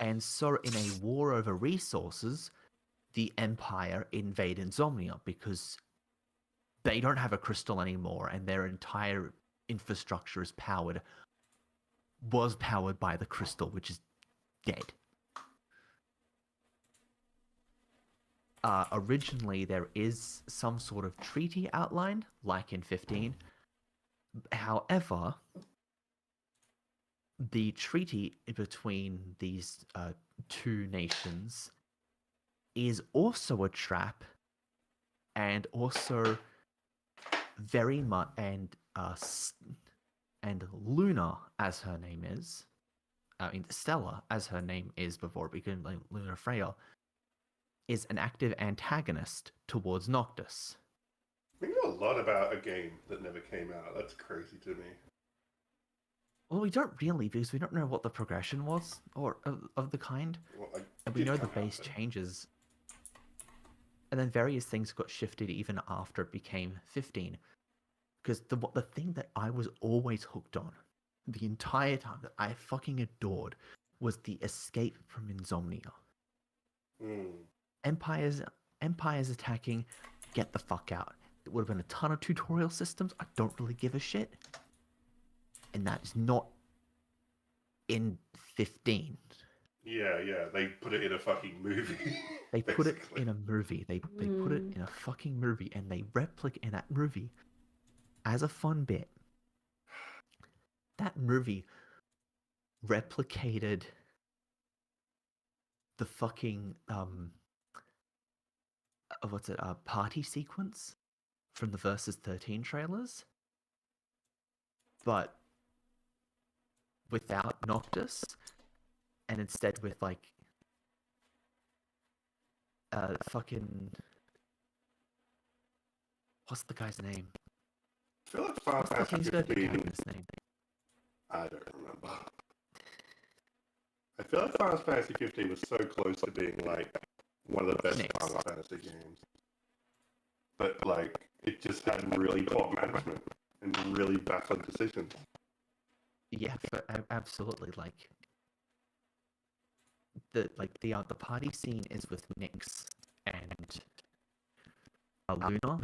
And so in a war over resources, the Empire invade Insomnia because they don't have a crystal anymore and their entire infrastructure was powered by the crystal, which is dead. Originally, there is some sort of treaty outlined, like in 15. However, the treaty between these two nations is also a trap, and also very much, and Luna, as her name is, Stella, as her name is before it became like Luna Freya, is an active antagonist towards Noctis. We know a lot about a game that never came out. That's crazy to me. Well, we don't really, because we don't know what the progression was or of the kind. Well, and we know the base changes. And then various things got shifted even after it became 15. Because the thing that I was always hooked on the entire time, that I fucking adored, was the escape from Insomnia. Empire's attacking, get the fuck out. It would have been a ton of tutorial systems. I don't really give a shit. And that is not in 15. Yeah, they put it in a fucking movie. They put it in a movie. They put it in a fucking movie, and they replicate in that movie as a fun bit. That movie replicated the fucking party sequence from the Versus 13 trailers, but without Noctis, and instead with like fucking, what's the guy's name? I feel like Final Fantasy 15. Name? I don't remember. I feel like Final Fantasy 15 was so close to being like one of the best Final Fantasy games, but like it just had really poor management and really baffling decisions. Yeah, absolutely. Like the party scene is with Nyx and Luna,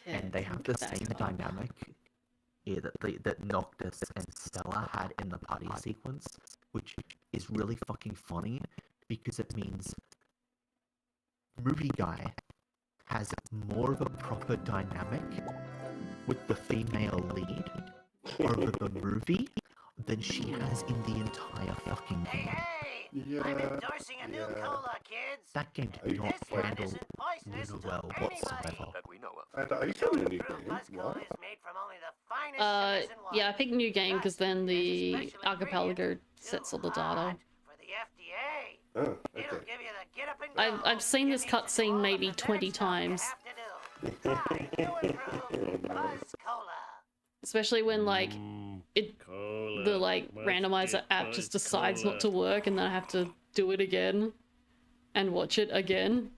and they have the same dynamic that Noctis and Stella had in the party sequence, which is really fucking funny because it means Movie Guy has more of a proper dynamic with the female lead over the movie than she has in the entire fucking game. Yeah, I'm endorsing a new cola, kids. That game did not handle Luna well whatsoever. That we know of. And are you selling a new game? What? Yeah, I picked new game because then the Archipelago sets all the data. For the FDA. Oh, okay. It'll give you the get up and go. I've seen this cutscene maybe 20 times. Especially when like the like randomizer app just decides not to work and then I have to do it again and watch it again.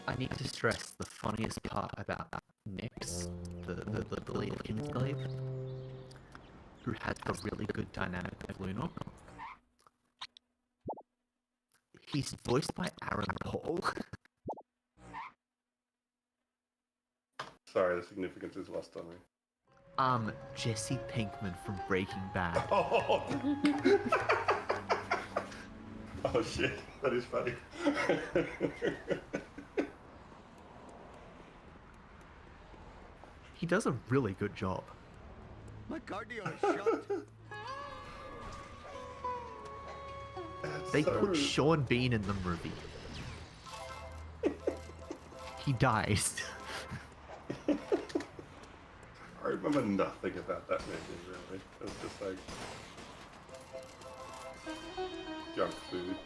I need to stress the funniest part about Nyx, the lead of Kingsglaive, who has a really good dynamic with Luna. He's voiced by Aaron Paul. Sorry, the significance is lost on me. Jesse Pinkman from Breaking Bad. Oh, oh shit, that is funny. He does a really good job. My cardio is shot. They put Sean Bean in the movie. He dies. I remember nothing about that movie, really. It was just like junk food,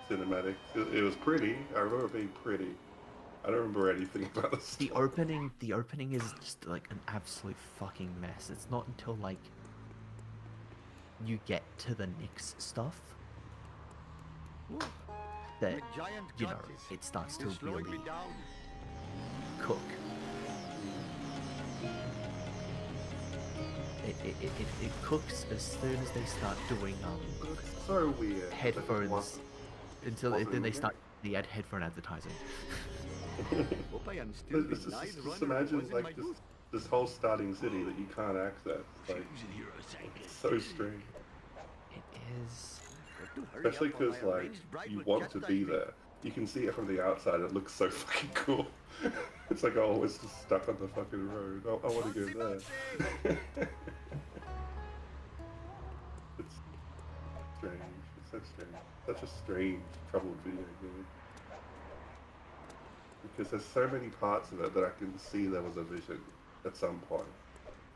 cinematic. It was pretty. I remember it being pretty. I don't remember anything about the story. The opening is just like an absolute fucking mess. It's not until like you get to the Nyx stuff that, you know, it starts to really cook. it cooks as soon as they start doing It's so weird. headphones until wasn't then they it? start the ad headphone advertising. Hope I am still It's the nice just runner who imagine was in like my this, youth. this whole starting city that you can't access. Like, it's so strange. It is. Got to hurry Especially up or my because like arranged bride you will want to be chastise me. there. You can see it from the outside. It looks so fucking cool. It's like, oh, it's just stuck on the fucking road. I want to go there. It's strange. It's so strange. Such a strange, troubled video game. Because there's so many parts of it that I can see there was a vision at some point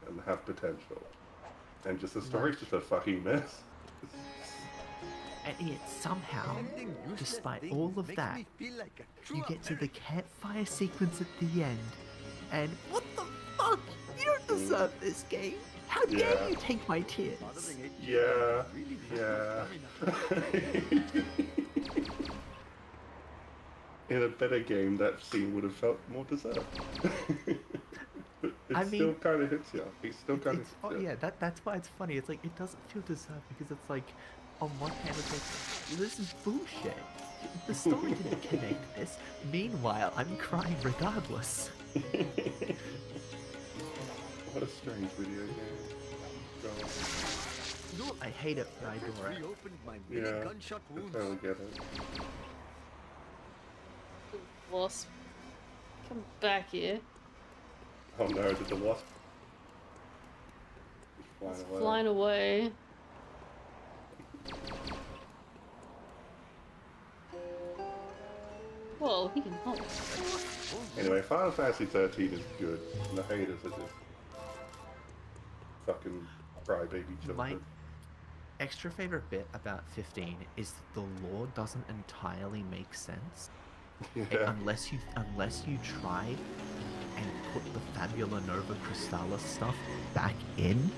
and have potential. And just the story's just a fucking mess. And yet somehow, Ending useless despite things all of makes that, me feel like a true you get to the American. campfire sequence at the end, and what the fuck? You don't deserve this game. How dare Yeah. you take my tears? Bothering it Yeah, really yeah. doesn't scare me In a better game, that scene would have felt more deserved. But it I still mean, kind of hits you. It still kind of It's, hits you. yeah, that's why it's funny. It's like it doesn't feel deserved because it's like, on one hand, it's like this is bullshit. The story didn't connect this. Meanwhile, I'm crying regardless. What a strange video game. God. I hate it, but I adore it. reopened my many Yeah, gunshot I wounds. totally get it. Wasp. Come back here. Oh no, did the wasp flying It's away? flying away. Whoa, he can help. Anyway, Final Fantasy 13 is good, and the haters are just fucking crybaby children. My extra favorite bit about 15 is that the lore doesn't entirely make sense Yeah. unless you try and put the Fabula Nova Crystallis stuff back in.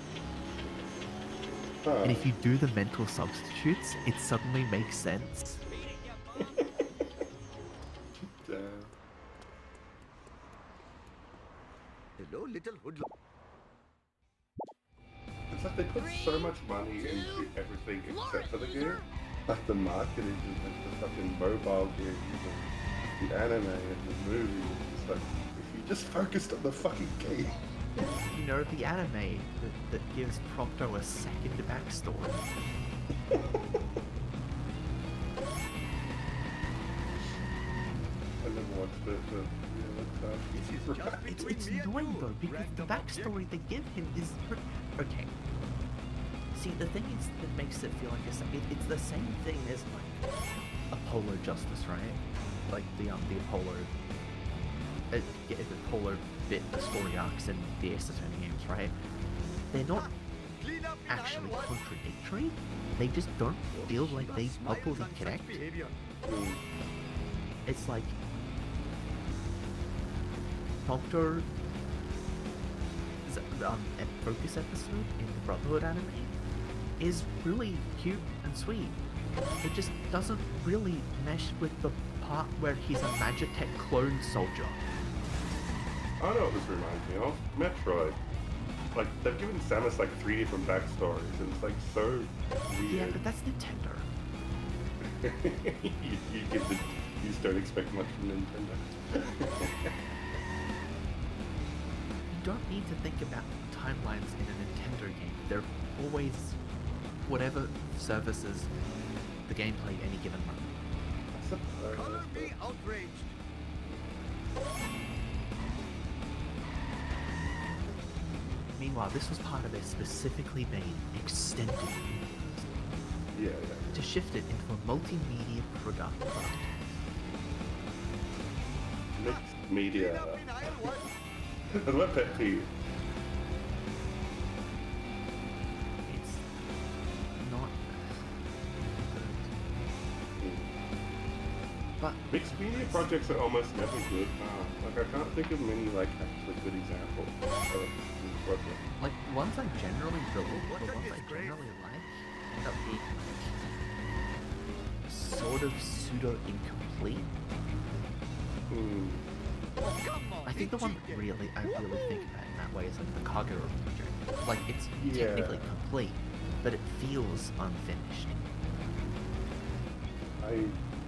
Huh. And if you do the mental substitutes, it suddenly makes sense. Damn. Hello, little hoodlum. It's like they put so much money into everything except for the game. Like the marketing and like the fucking mobile games and the anime and the movies. It's like, if you just focused on the fucking game. You know, the anime that gives Prompto a second backstory. I never watched it, but yeah, This is that's just It's between me and annoying you, though, because the backstory they give him is okay. See, the thing is that makes it feel like it's the same thing as like Apollo Justice, right? Like the Apollo, the Apollo bit, the story arcs in the Ace Attorney games, right? They're not Clean up the actually aisle, what? contradictory. They just don't feel like they Smiles properly on such connect. behavior. It's like Doctor focus episode in the Brotherhood anime is really cute and sweet. It just doesn't really mesh with the part where he's a Magitech clone soldier. I know what this reminds me of. Metroid. Like, they've given Samus like 3 different backstories, and it's like so weird. Yeah, but that's Nintendo. you just don't expect much from Nintendo. You don't need to think about timelines in a Nintendo game. They're always whatever services the gameplay at any given moment. I suppose, Color but- me outraged. Meanwhile, this was part of a specifically made extended Yeah, to shift it into a multimedia product. Mixed Clean media. up in aisle, what? That's my pet peeve. It's not good. But Mixed media projects are almost never good. Like, I can't think of many, like, actually good examples of these projects. like ones I generally build, What the a ones I disgrace. generally like, end up being sort of pseudo incomplete. Oh, come on, I think the it's one cheating. I really think about in that way is like the Kagero project. Like, it's Yeah. technically complete, but it feels unfinished.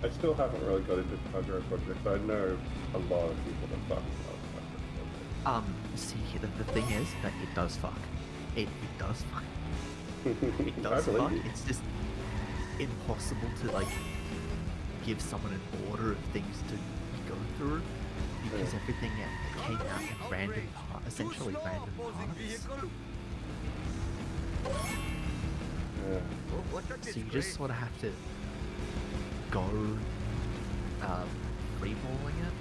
I still haven't really got into Kagura projects. I know a lot of people that fucking love Kagura projects. See, the thing is that it does fuck. It does fuck. It I does believe fuck. you. It's just impossible to, like, give someone an order of things to go through because everything came out in random, essentially random parts. Yeah. So you just sort of have to go freeballing it,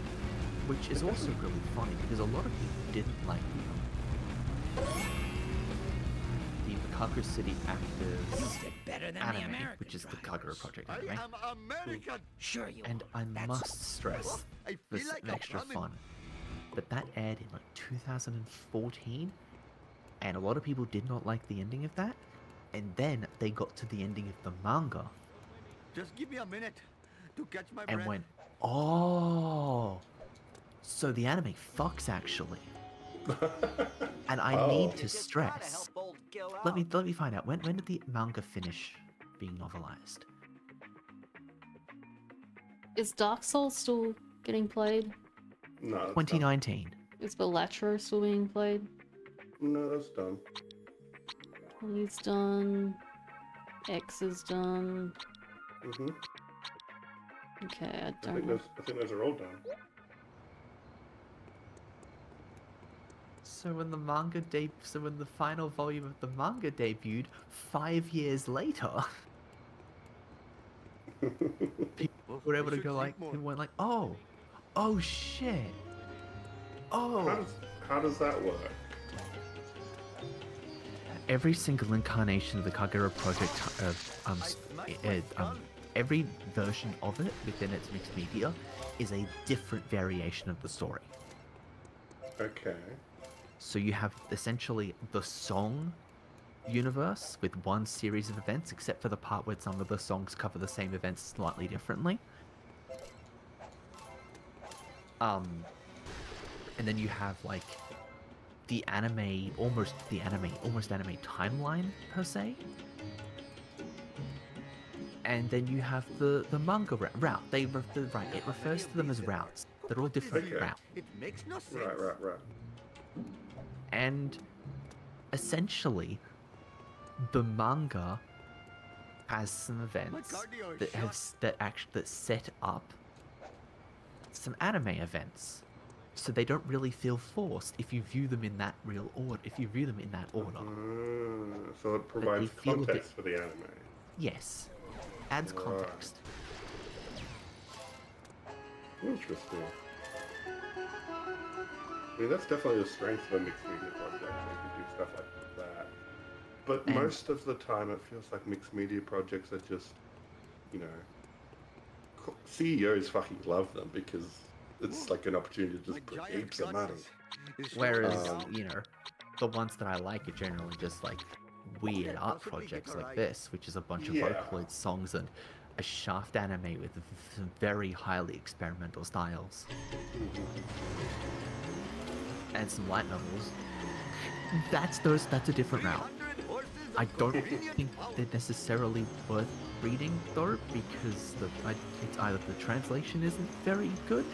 which is also really funny because a lot of people didn't like the Makako City Actors anime, which is the Kagura Project I anime. am American. Sure you And I must stress, I for feel like some a extra Brahmin. fun, but that aired in like 2014, and a lot of people did not like the ending of that. And then they got to the ending of the manga Just give me a minute to catch my and breath. went, "Oh, so the anime fucks actually." And I Oh. need to stress. Let me find out when did the manga finish being novelized? Is Dark Souls still getting played? No, that's 2019. Is Balatro still being played? done. No, that's done. He's done. X is done. Mm-hmm. Okay, I I don't think know. those are all done. So when the final volume of the manga debuted 5 years later, people were able to should go sleep like, more. and went like, oh shit, oh. How does that work? Every single incarnation of the Kagura Project, every version of it within its mixed media is a different variation of the story. Okay. So you have essentially the song universe with one series of events, except for the part where some of the songs cover the same events slightly differently. And then you have like the anime, almost anime timeline per se. And then you have the manga route. It refers to them as routes. They're all different Okay. routes. It makes no sense. Right. And essentially, the manga has some events cardio that is that set up some anime events, so they don't really feel forced if you view them in that order. So it provides feel a bit- context for the anime. Yes, adds Right. context. Interesting. I mean, that's definitely the strength of a mixed media project. They can do stuff like that. But And- most of the time, it feels like mixed media projects are just, CEOs fucking love them because it's like an opportunity to My just put giant heaps of money. guts is Whereas, showing the ones that I like are generally just like weird art possibly projects get like alright. this, which is a bunch of Yeah. Vocaloid songs and a Shaft anime with some very highly experimental styles. And some light novels. That's a different route. 300 horses I of don't convenient think power. they're necessarily worth reading though, because it's either the translation isn't very good,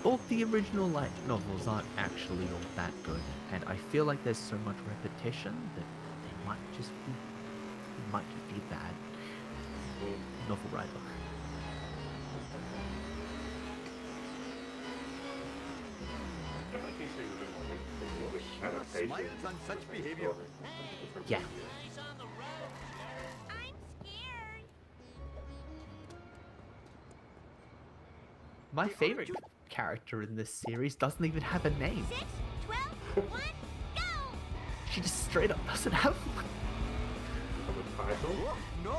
or the original light novels aren't actually all that good. And I feel like there's so much repetition that they might just be bad novel writer. Smiles on such behavior. Yeah. I'm scared. My favorite character in this series doesn't even have a name. 6, 12, 1, go! She just straight up doesn't have one. Oh, no.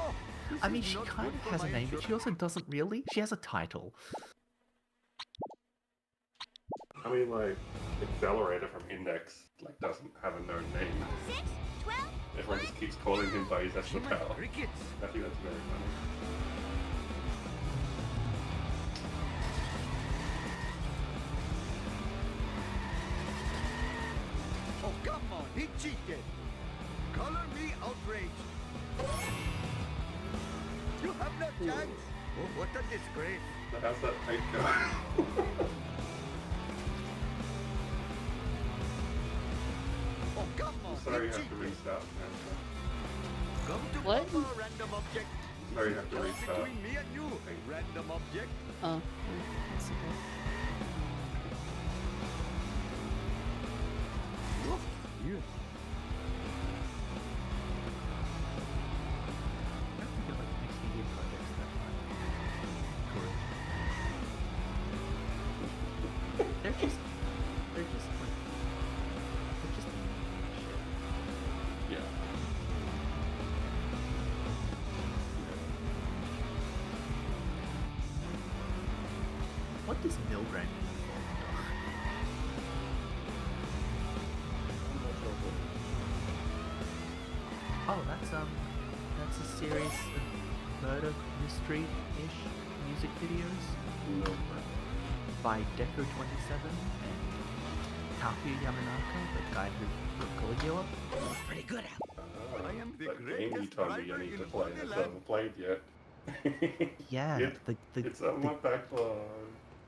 This I mean, is she not kind good of for has a my name, but she also doesn't really. She has a title. I mean, like, Accelerator from Index doesn't have a known name. 6, 12, Everyone just keeps calling him by his actual My title. crickets. I think that's very funny. Oh, come on. He cheated. Color me outraged. You have no chance. Oh, what a disgrace. How's that paint go? Oh, come on. Sorry, you you have to cheated. restart. Come to What? Papa, random object. Sorry, you have to Just restart. between me and you, random object. Oh, that's okay. Oh, you. I don't think it like mixed media projects that good. They're just like they're just shit. Yeah. What does Milgram mean? Oh, that's a series of murder mystery-ish music videos No. by Deco27 and Takuya Yamanaka, the guy who wrote Caligula. Pretty good out. I am the that game you greatest told me I driver need to in play and I Wonderland. haven't played yet. Yeah, It- it's on my backlog.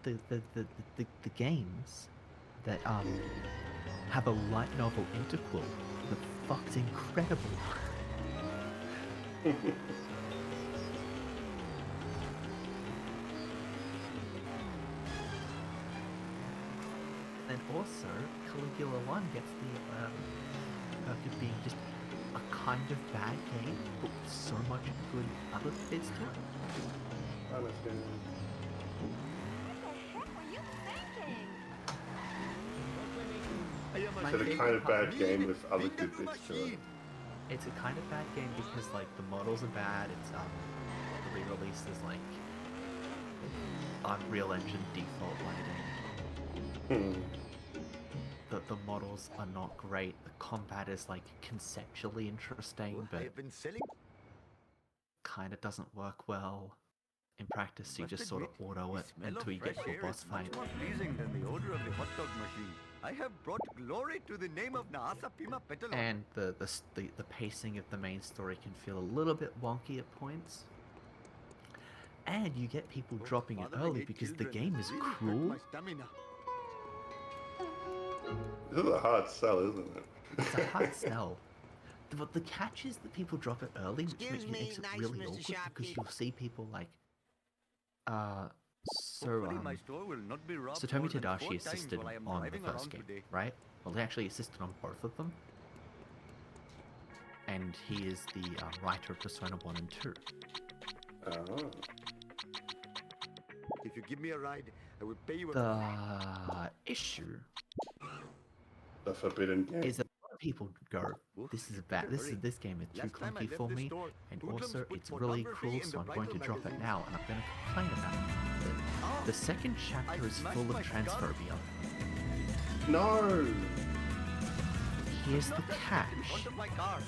the games that have a light novel interquel that fuck's incredible. And also, Caligula 1 gets the perk of being just a kind of bad game, but with so much good other bits to it. Understand. What were you thinking? I am a My So the favorite kind of part- bad game with other good Peekaboo bits to it. machine. It's a kind of bad game because like the models are bad. It's the re-release is like Unreal Engine default lighting. Hmm. The models are not great. The combat is like conceptually interesting, I but have been selling. kind of doesn't work well. In practice, you Must just sort of admit, auto the it smell until of you get fresh to a air boss is much fight. more pleasing than the odor of the hot dog machine. I have brought glory to the name of Naasa Pima Petalon. And the pacing of the main story can feel a little bit wonky at points. And you get people dropping it early because the game is cruel. This is a hard sell, isn't it? It's a hard sell. But the catch is that people drop it early, which Excuse me, makes it nice really Mr. awkward because Shopkeep. you'll see people like, My store will not be robbed Satomi more than 4 Tadashi times assisted while I am on the driving first around game, today. right? Well, he actually assisted on both of them. And he is the writer of Persona 1 and 2. Oh. If you give me a ride, I will pay you a The issue The Forbidden Game. is that a lot of people go, this is bad, this game is too Last time I clunky left for the me, store, and Hoodlums also put it's really pornography cruel, in so the I'm going to Bible drop it magazine. now, and I'm going to complain about it. Oh, The second chapter I is smashed full of my skull. transphobia. No! Here's the Stop that in catch. front of my car.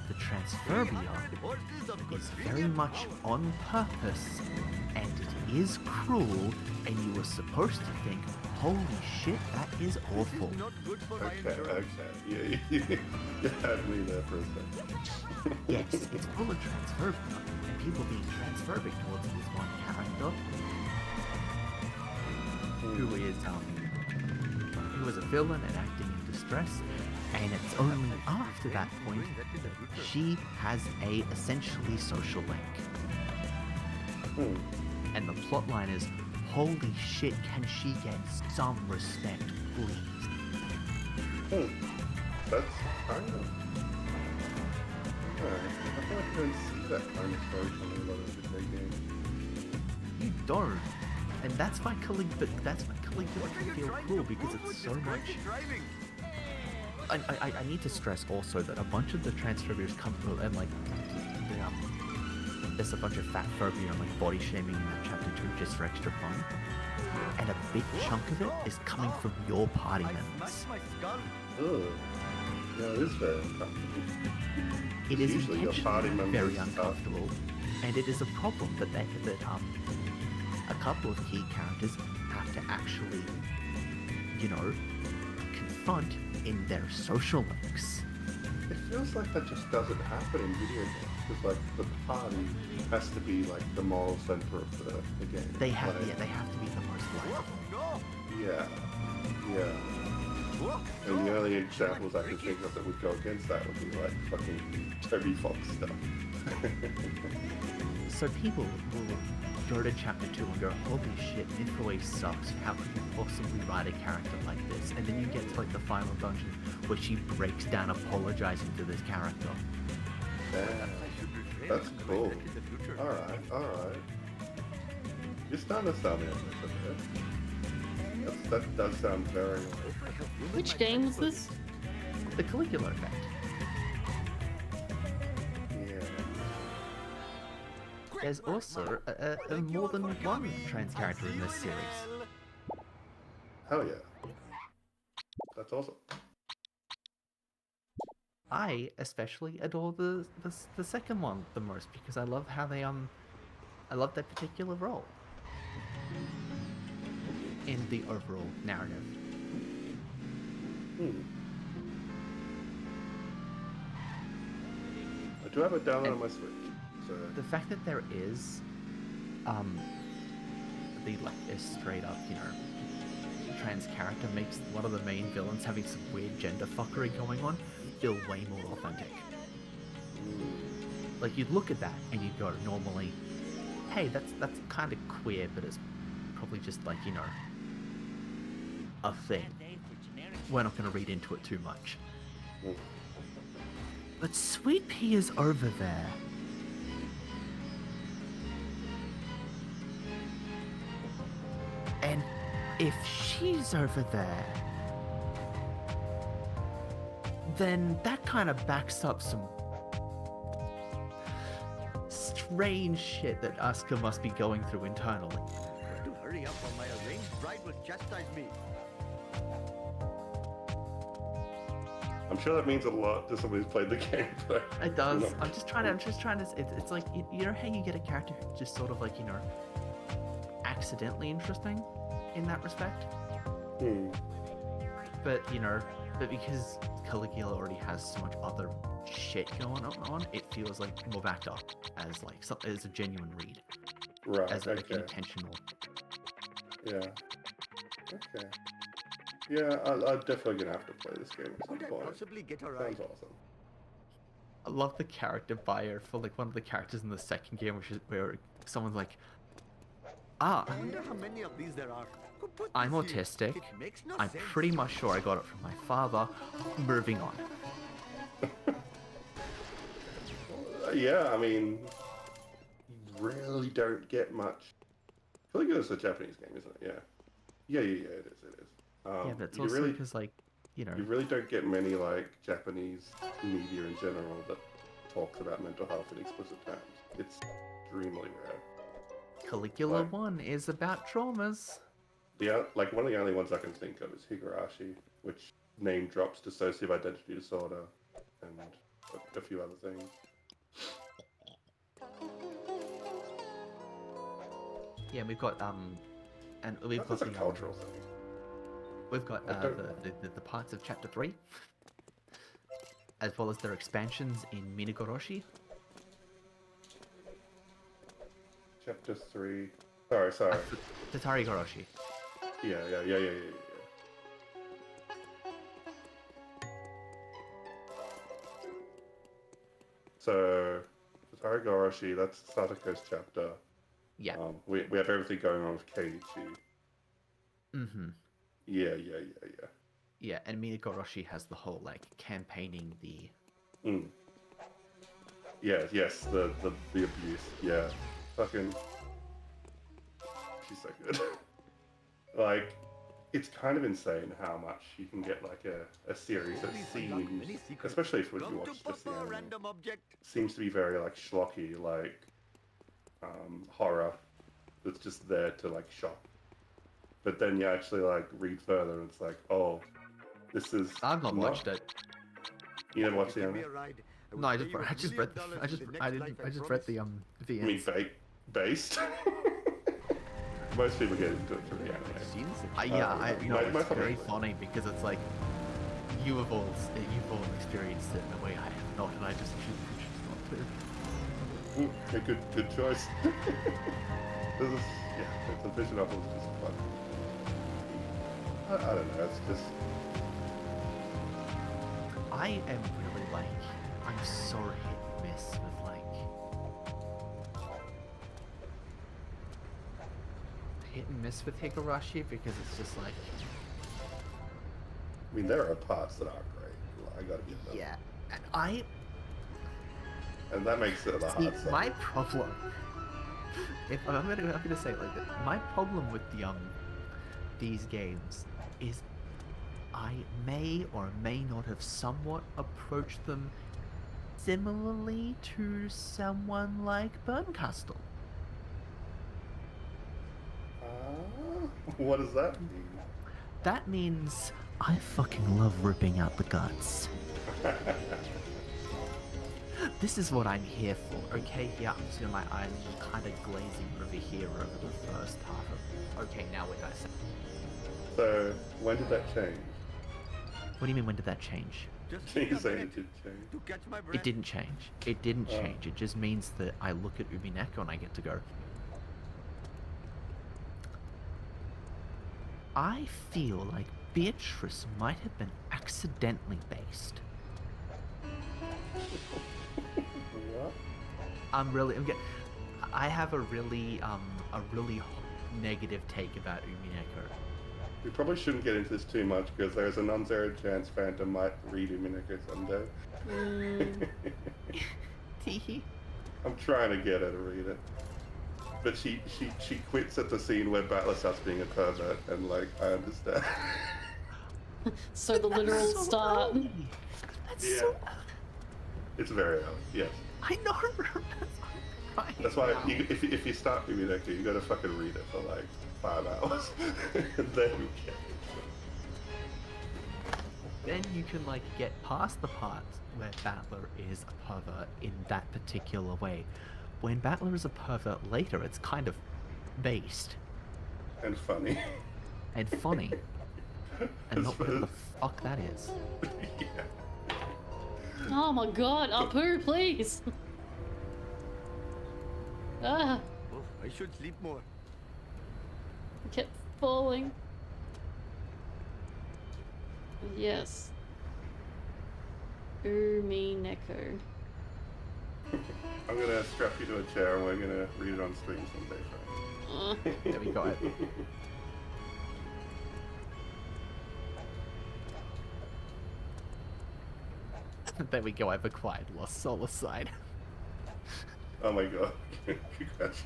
The transphobia 300 horses of is very convenient much power. on purpose, and it is cruel, and you were supposed to think, holy shit, that is This awful. is not good for my Okay, insurance. okay. You had me there for a second. Yes, it's full of transphobia, and people being transphobic towards this one character, who is a villain and acting in distress, and it's only after that point that she has a essentially social link. Hmm. And the plotline is, holy shit, can she get some respect, please? Hmm. That's kind of... Alright. I feel like I don't see that kind of story coming a lot of video games. You don't. And that's why Caligula can feel cool, because it's so much... I need to stress also that a bunch of the transphobia come from, and like, there's a bunch of fat phobia and like body shaming in that chapter 2 just for extra fun. And a big chunk of it is coming from your party I members. smashed my skull. Ugh. Yeah, it is very uncomfortable. It is Usually your party intentionally members very are- uncomfortable, and it is a problem that a couple of key characters have to actually, confront in their social links. It feels like that just doesn't happen in video games. Because like the party has to be like the moral center of the game. They have, like, yeah, they have to be the most likable. Yeah. And the only examples I can think of that would go against that would be like fucking Toby Fox stuff. So people will go to chapter 2 and go, holy shit, Mythraway sucks. How could you possibly write a character like this? And then you get to like the final dungeon where she breaks down apologizing to this character. Yeah, that's cool. Alright. You're starting to sound interested there. That does sound very... Which game is this? The Caligula effect. Yeah. There's also more than one trans character in this series. Hell yeah. That's awesome. I especially adore the second one the most because I love how they I love that particular role in the overall narrative. I do have it down on my Switch. So The fact that there is the like a straight up, trans character makes one of the main villains having some weird gender fuckery going on feel way more authentic. Like you'd look at that and you'd go normally, hey, that's kind of queer, but it's probably just like, a thing. We're not going to read into it too much. But Sweet Pea is over there. And if she's over there, then that kind of backs up some strange shit that Asuka must be going through internally. Got to hurry up or my arranged bride will chastise me. I'm sure that means a lot to somebody who's played the game. But It does. I'm just trying to. It's like you know how you get a character who's just sort of like accidentally interesting in that respect. But because Caligula already has so much other shit going on, it feels like more backed up as like as a genuine read, right, as like okay. an intentional. Yeah. Okay. Yeah, I'm definitely gonna have to play this game at some Could I point. possibly get her Sounds right? awesome. I love the character bio for like one of the characters in the second game, where someone's like, I wonder how many of these there are. Who put I'm this here? autistic. It makes no I'm sense. pretty much sure I got it from my father. Moving on. Yeah, I mean, you really don't get much. Caligula's a Japanese game, isn't it? Yeah, it is. Yeah, but it's you also really, because like, you really don't get many like Japanese media in general that talks about mental health in explicit terms. It's extremely rare. Caligula Like- 1 is about traumas. Like one of the only ones I can think of is Higurashi, which name drops dissociative identity disorder and a few other things. Yeah, we've got and we've That's got a the cultural thing. we've got I don't- the parts of chapter 3, as well as their expansions in Minagoroshi. Chapter 3. Sorry. Tatari Goroshi. Yeah. So, Tatari Goroshi, that's Satoko's chapter. Yeah. We have everything going on with Keiichi. Mm-hmm. Yeah. Yeah, and Minagoroshi has the whole like campaigning the. Yes, the abuse. Yeah. Fucking. She's so good. Like, it's kind of insane how much you can get like a series that seems, especially if you watch just the anime, random object. seems to be very like schlocky, like horror that's just there to like shock. But then you actually like read further and it's like, oh, this is I've not watched it. You never watched the Give me anime? a ride. No, I just read the You mean VNs. based? Most people get into it through the anime. Yeah, my it's very comment- funny because it's like you've all experienced it in a way I have not, and I just choose not to. Ooh, good choice. This is, yeah, the vision novel is just fun. I don't know, it's just... I am really like, I'm so hit and miss with like... hit and miss with Higurashi because it's just like... I mean, there are parts that aren't great. I gotta get them. Yeah, and And that makes it a See, hard sell. my problem... If I'm gonna say it like this, my problem with these games is I may or may not have somewhat approached them similarly to someone like Burncastle. What does that mean? That means I fucking love ripping out the guts. This is what I'm here for, okay? Yeah, I'm seeing my eyes kind of glazing over here over the first half of... Okay, now we're dissecting. So, when did that change? What do you mean, when did that change? Just You're a saying minute it did change. to catch my breath. It didn't change. It didn't Oh. change. It just means that I look at Umineko and I get to go... I feel like Beatrice might have been accidentally based. What? I have a really negative take about Umineko. We probably shouldn't get into this too much because there's a non-zero chance Phantom might read Umineko someday. Teehee. I'm trying to get her to read it. But she quits at the scene where Battler starts being a pervert, and like, I understand. So the literal So start. early. That's Yeah. so early. It's very early, yes. I know. Right That's why now. if you start Umineko, you gotta fucking read it for like 5 hours. And then you get Then you can like get past the parts where Battler is a pervert in that particular way. When Battler is a pervert later, it's kind of based and funny. and funny, and not whatever the fuck that is. Yeah. Oh my god, Apu, please! Ah, Oh, I should sleep more. I kept falling. Yes. Umineko. I'm gonna strap you to a chair and we're gonna read it on stream someday, Frank. There we go. There we go. I've acquired Lost Soul Aside. Oh my god. Congratulations.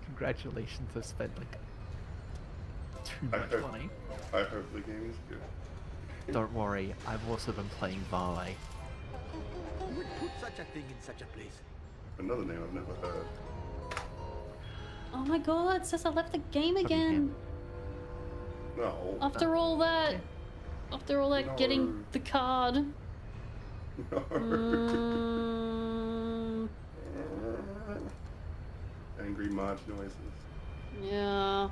Congratulations, I've spent like too I much hope- money. I hope the game is good. Don't worry, I've also been playing Valet. Who would put such a thing in such a place? Another name I've never heard. Oh my god, says I left the game Probably again. him. No. After all that. After all that, No. getting the card. No. Mm, Angry Marge noises. yeah.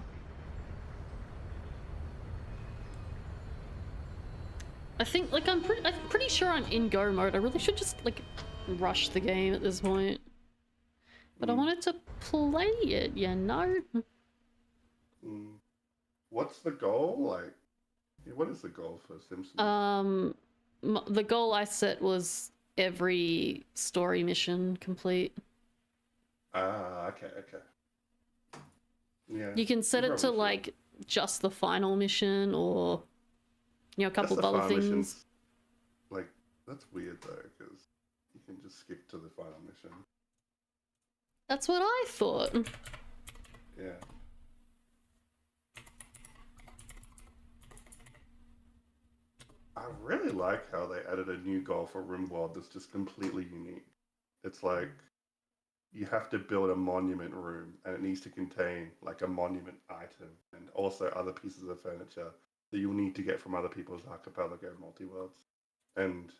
I think, like, I'm pretty sure I'm in go mode. I really should just, like, rush the game at this point. But I wanted to play it, you know? Mm. What's the goal? Like, what is the goal for Simpsons? The goal I set was every story mission complete. Ah, okay. Yeah. You can set it to, probably should. like, just the final mission or, you know, a couple That's of the other final things. missions. Like, that's weird though, because you can just skip to the final mission. That's what I thought. Yeah. I really like how they added a new goal for RimWorld that's just completely unique. It's like you have to build a monument room and it needs to contain like a monument item and also other pieces of furniture that you'll need to get from other people's Archipelago multiworlds. And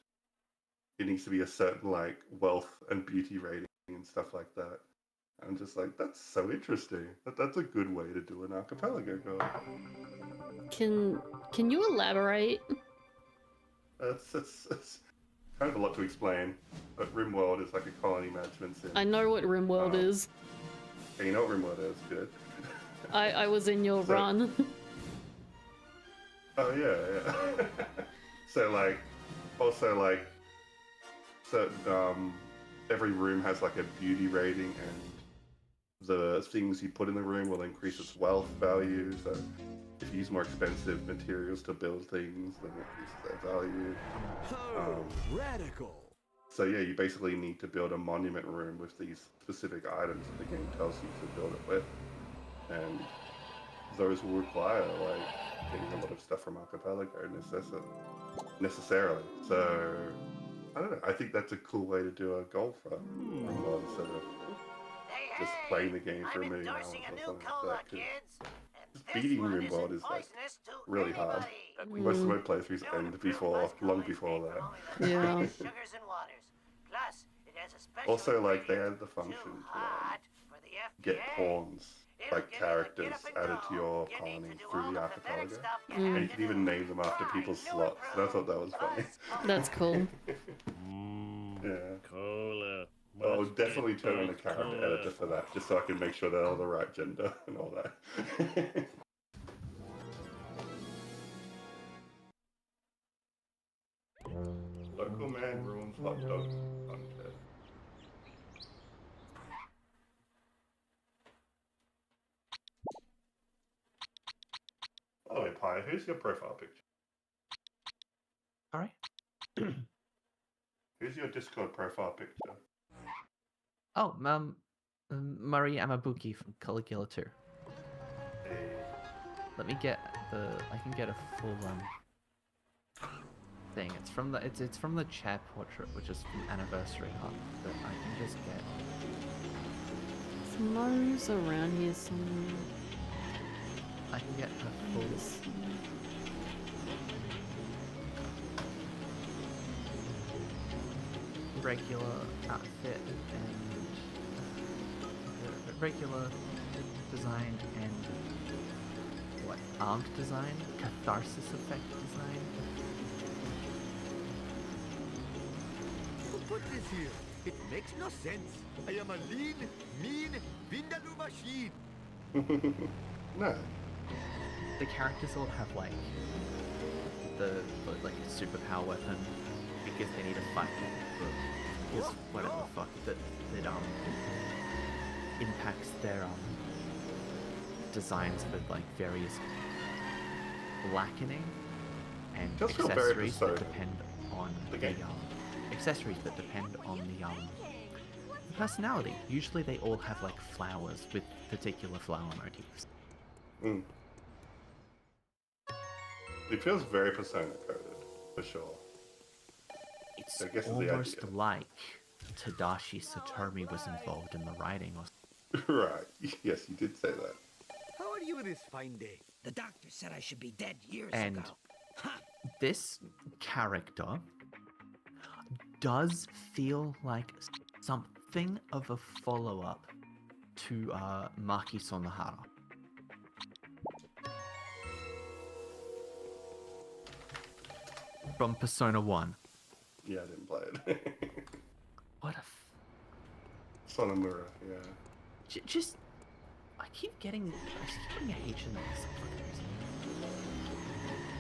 it needs to be a certain like wealth and beauty rating and stuff like that. I'm just like, that's so interesting. That's a good way to do an Archipelago goal. Can you elaborate? It's kind of a lot to explain, but RimWorld is like a colony management sim. I know what RimWorld is. Okay, you know what RimWorld is, good. I was in your run. Oh yeah. So like, also like, certain every room has like a beauty rating, and the things you put in the room will increase its wealth value. So if you use more expensive materials to build things, then it increases their value. Radical. So yeah, you basically need to build a monument room with these specific items that the game tells you to build it with, and those will require like getting a lot of stuff from Archipelago necessarily. So I don't know. I think that's a cool way to do a goal for RimWorld instead of just playing the game for a million hours or something like that. Just beating RimWorld is like really hard. Most of my playthroughs end long before that. Yeah. Also, like they added the function to get pawns, like characters added to your colony through the Archipelago, and you can even name them after people's slots. And I thought that was funny. That's cool. Yeah. Cola. I'll definitely turn on the character editor for that, just so I can make sure they're all the right gender and all that. Local man ruins hot dogs. Unfair. Oh, wait, Pi, who's your profile picture? Alright. Who's your Discord profile picture? Oh, Murray Amabuki from Caligula 2. Hey. Let me get I can get a full thing. It's from the chair portrait, which is from Anniversary Art, but I can just get. Mo's around here somewhere. I can get a full. Regular outfit and regular design and what armed design, catharsis effect design. Who put this here? It makes no sense. I am a lean, mean, Vindaloo machine. No. The characters all have like the superpower weapon because they need to fight it. Because whatever the fuck that impacts their designs with like various blackening and Just feel very accessories that persona. depend on The the game. accessories that depend on the personality. Usually they all have like flowers with particular flower motifs. Mm. It feels very persona coded, for sure. It's I guess the almost idea. like Tadashi Satomi was involved in the writing or Right. Yes, you did say that. How are you this fine day? The doctor said I should be dead years And ago. this character does feel like something of a follow-up to Maki Sonohara. From Persona 1. Yeah, I didn't play it. What a... Sonomura, yeah. Just... I just keep getting a H in there for some fucking reason.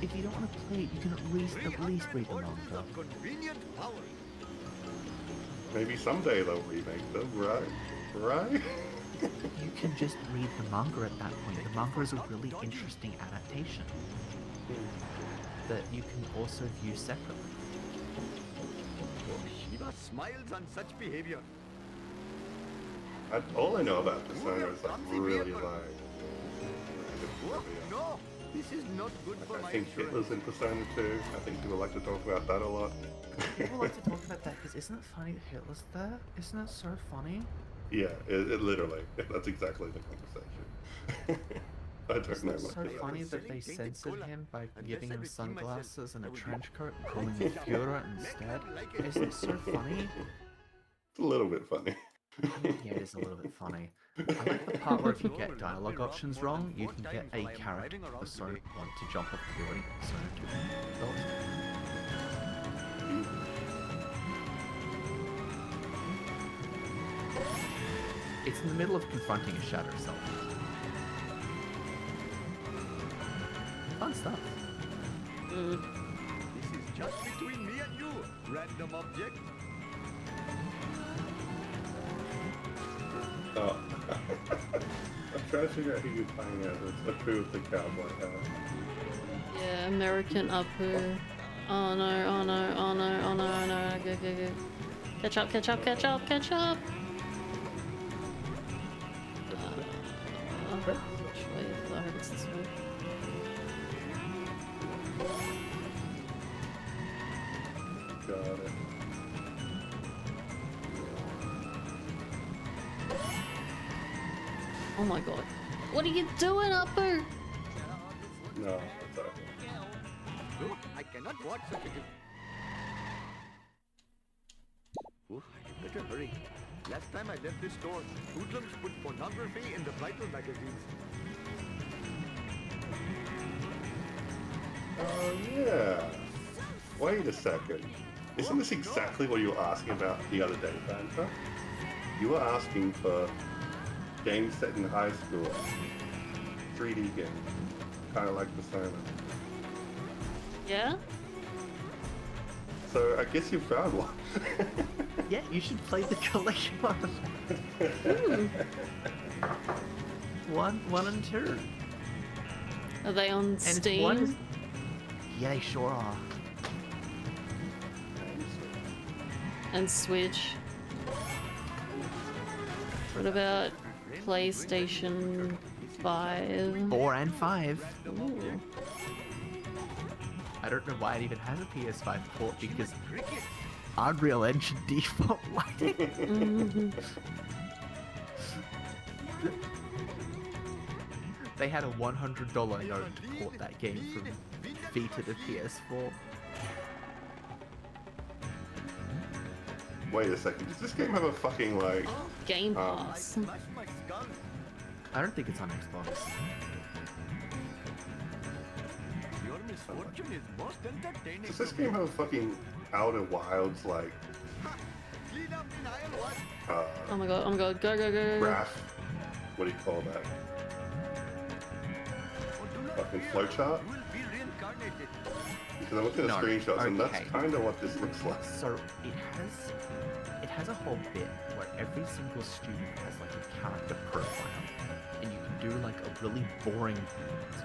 If you don't want to play it, you can at least read the Horses manga. of convenient power. Maybe someday they'll remake them, right? Right? You can just read the manga at that point. The manga is a really interesting adaptation that you can also view separately. Shiva smiles on such behavior. All I know about Persona is like really like... Oh, no, this is not good for I my think insurance. Hitler's in Persona 2. I think people like to talk about that a lot. People like to talk about that because isn't it funny that Hitler's there? Isn't it so funny? Yeah, it literally. That's exactly the conversation. I don't Isn't know it much so about it. funny that they censored him by giving him sunglasses and a trench coat and calling him Führer instead? Isn't it so funny? It's a little bit funny. Yeah, it is a little bit funny. I like the part where if you get dialogue options wrong, you can get a character Persona 1 to jump off the building Persona 2. It's in the middle of confronting a shadow self. Fun stuff. This is just between me and you, random object. Oh. I'm trying to figure out who you're playing as. It's Apu with the cowboy hat. Yeah, American Apu. Oh no, oh no, oh no, oh no, oh no. Go, go, go. Catch up, catch up, catch up, catch up! Which way? I hope it's this way. Got it. Oh my god. What are you doing, Apu? No, it's okay. Look, I cannot watch such a good... Oof, I better hurry. Last time I left this store, hoodlums put pornography in the Vital magazines. Oh, yeah. Wait a second. Isn't this exactly what you were asking about the other day, Santa? You were asking for games set in high school. 3D games. Kind of like Persona. Yeah? So I guess you found one. Yeah, you should play the collection. One and two. Are they on And Steam? it's one. Yeah, they sure are. And Switch? What about PlayStation 5? 4 and 5. Ooh. I don't know why it even has a PS5 port because Unreal Engine default lighting. They had a $100 note to port that game from Vita to PS4. Wait a second. Does this game have a fucking like? Game Pass. Smash my skull. I don't think it's on Xbox. Your misfortune is most entertaining. Does this game have a fucking Outer Wilds like? Clean up in aisle one. Oh my god, go, go, go, go. Graph. What do you call that? Oh, do not Fucking fear. flowchart? You will be reincarnated. Because I'm looking at No, screenshots and that's okay. kind of what this looks like. So it has a whole bit where every single student has like a character profile, and you can do like a really boring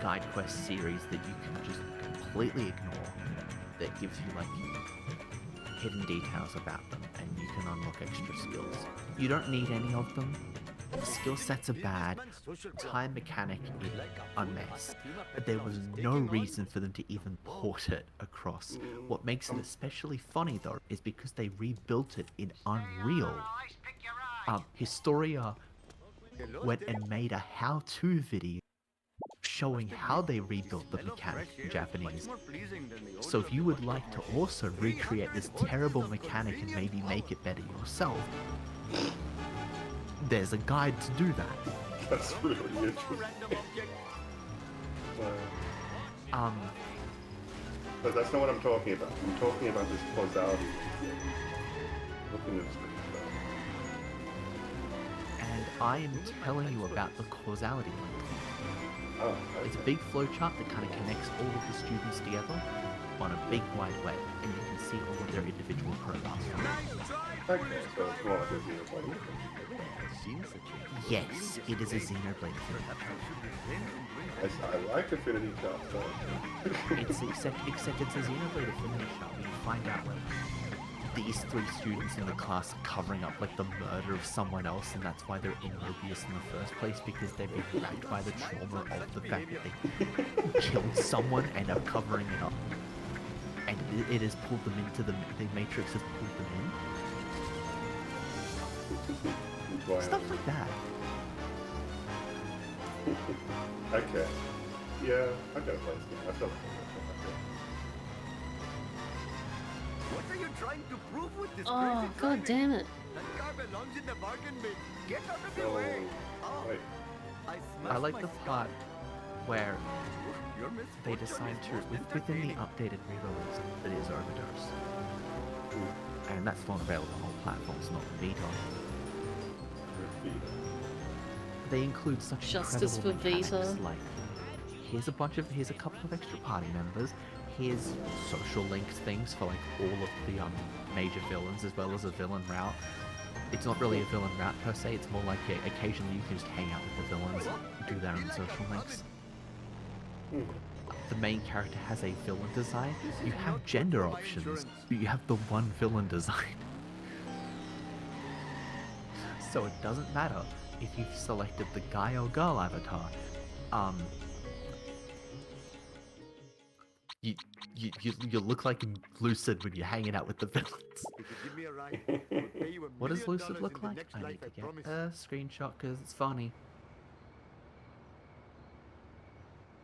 side quest series that you can just completely ignore. That gives you like hidden details about them, and you can unlock extra skills. You don't need any of them. The skill sets are bad. Time mechanic is a mess. But there was no reason for them to even port it across. What makes it especially funny though is because they rebuilt it in Unreal. Historia went and made a how-to video showing how they rebuilt the mechanic in Japanese. So if you would like to also recreate this terrible mechanic and maybe make it better yourself, there's a guide to do that. That's really interesting. But that's not what I'm talking about. I'm talking about this causality. Looking at the screenshot. And I am telling you about the causality link. Oh, It's a big flowchart that kind of connects all of the students together on a big wide web, and you can see all of their individual profiles. okay, so it's more like a Xenoblade. Yes, it is a Xenoblade film. I like Affinity Shop, so... Except it's a Xenoblade Affinity Shop. You find out like these three students in the class are covering up like the murder of someone else, and that's why they're in Mobius in the first place, because they've been racked by the trauma of the fact that they killed someone and are covering it up. And it has pulled them into the Matrix has pulled them in. Stuff like that. Okay. Yeah, I gotta play this game. I feel like What are you trying to prove with this Oh, crazy god driving? damn it. That car belongs in the bargain bin. Get out of the So, way. Oh, wait. I smashed like my the skull. part where Your they misfortune decide is to, most within the entertaining. updated re-release, that is Overdose. And that's not available on all platforms, not Vita. Vita. they include such Justice incredible for mechanics, Vita. like here's a couple of extra party members, here's social links things for like all of the major villains as well as a villain route. It's not really a villain route per se, it's more like occasionally you can just hang out with the villains, do their own social links. The main character has a villain design. You have gender options, but you have the one villain design. So it doesn't matter if you've selected the guy or girl avatar. You look like Lucid when you're hanging out with the villains. If you give me a ride, I'll pay you $1 What does million Lucid look in the like? next I life, need to get promise. a screenshot because it's funny.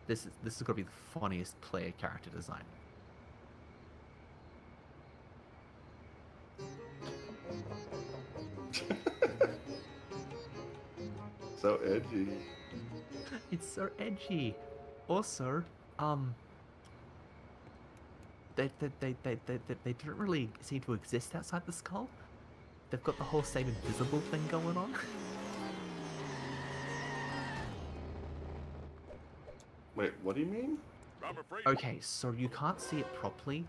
This is gonna be the funniest player character design. So edgy. It's so edgy. Also, they don't really seem to exist outside the skull. They've got the whole same invisible thing going on. Wait, what do you mean? Okay, so you can't see it properly,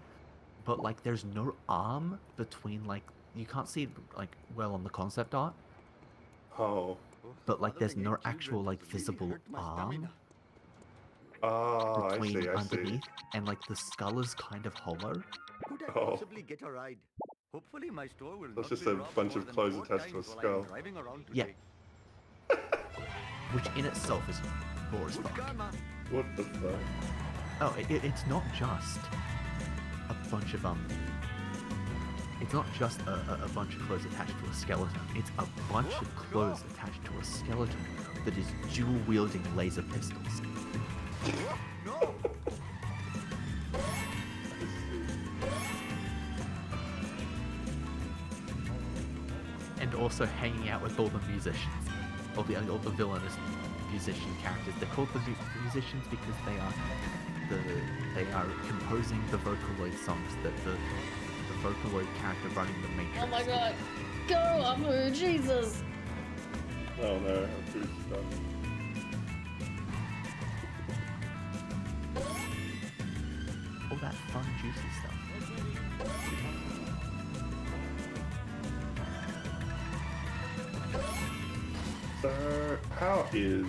but like there's no arm between like you can't see it like well on the concept art, Oh. but like there's no actual like visible arm Ah, I between see, I see. underneath, and like the skull is kind of hollow. Could I Oh. possibly get a ride? Hopefully my store will That's not just be a robbed bunch more of than clothes 4 attached to a times while skull. I'm driving around Yeah. today. Which in itself is raw as Good fuck. karma. What the fuck? Oh, it's not just a bunch of it's not just a bunch of clothes attached to a skeleton. It's a bunch of clothes attached to a skeleton that is dual wielding laser pistols. No! And also hanging out with all the musicians, all the villainous musician characters. They're called the musicians because they are composing the Vocaloid songs that the Vocaloid character running the Matrix. Oh my god. Go, Amu, Jesus. Oh no, I'm too stuck. All that fun, juicy stuff. So, how is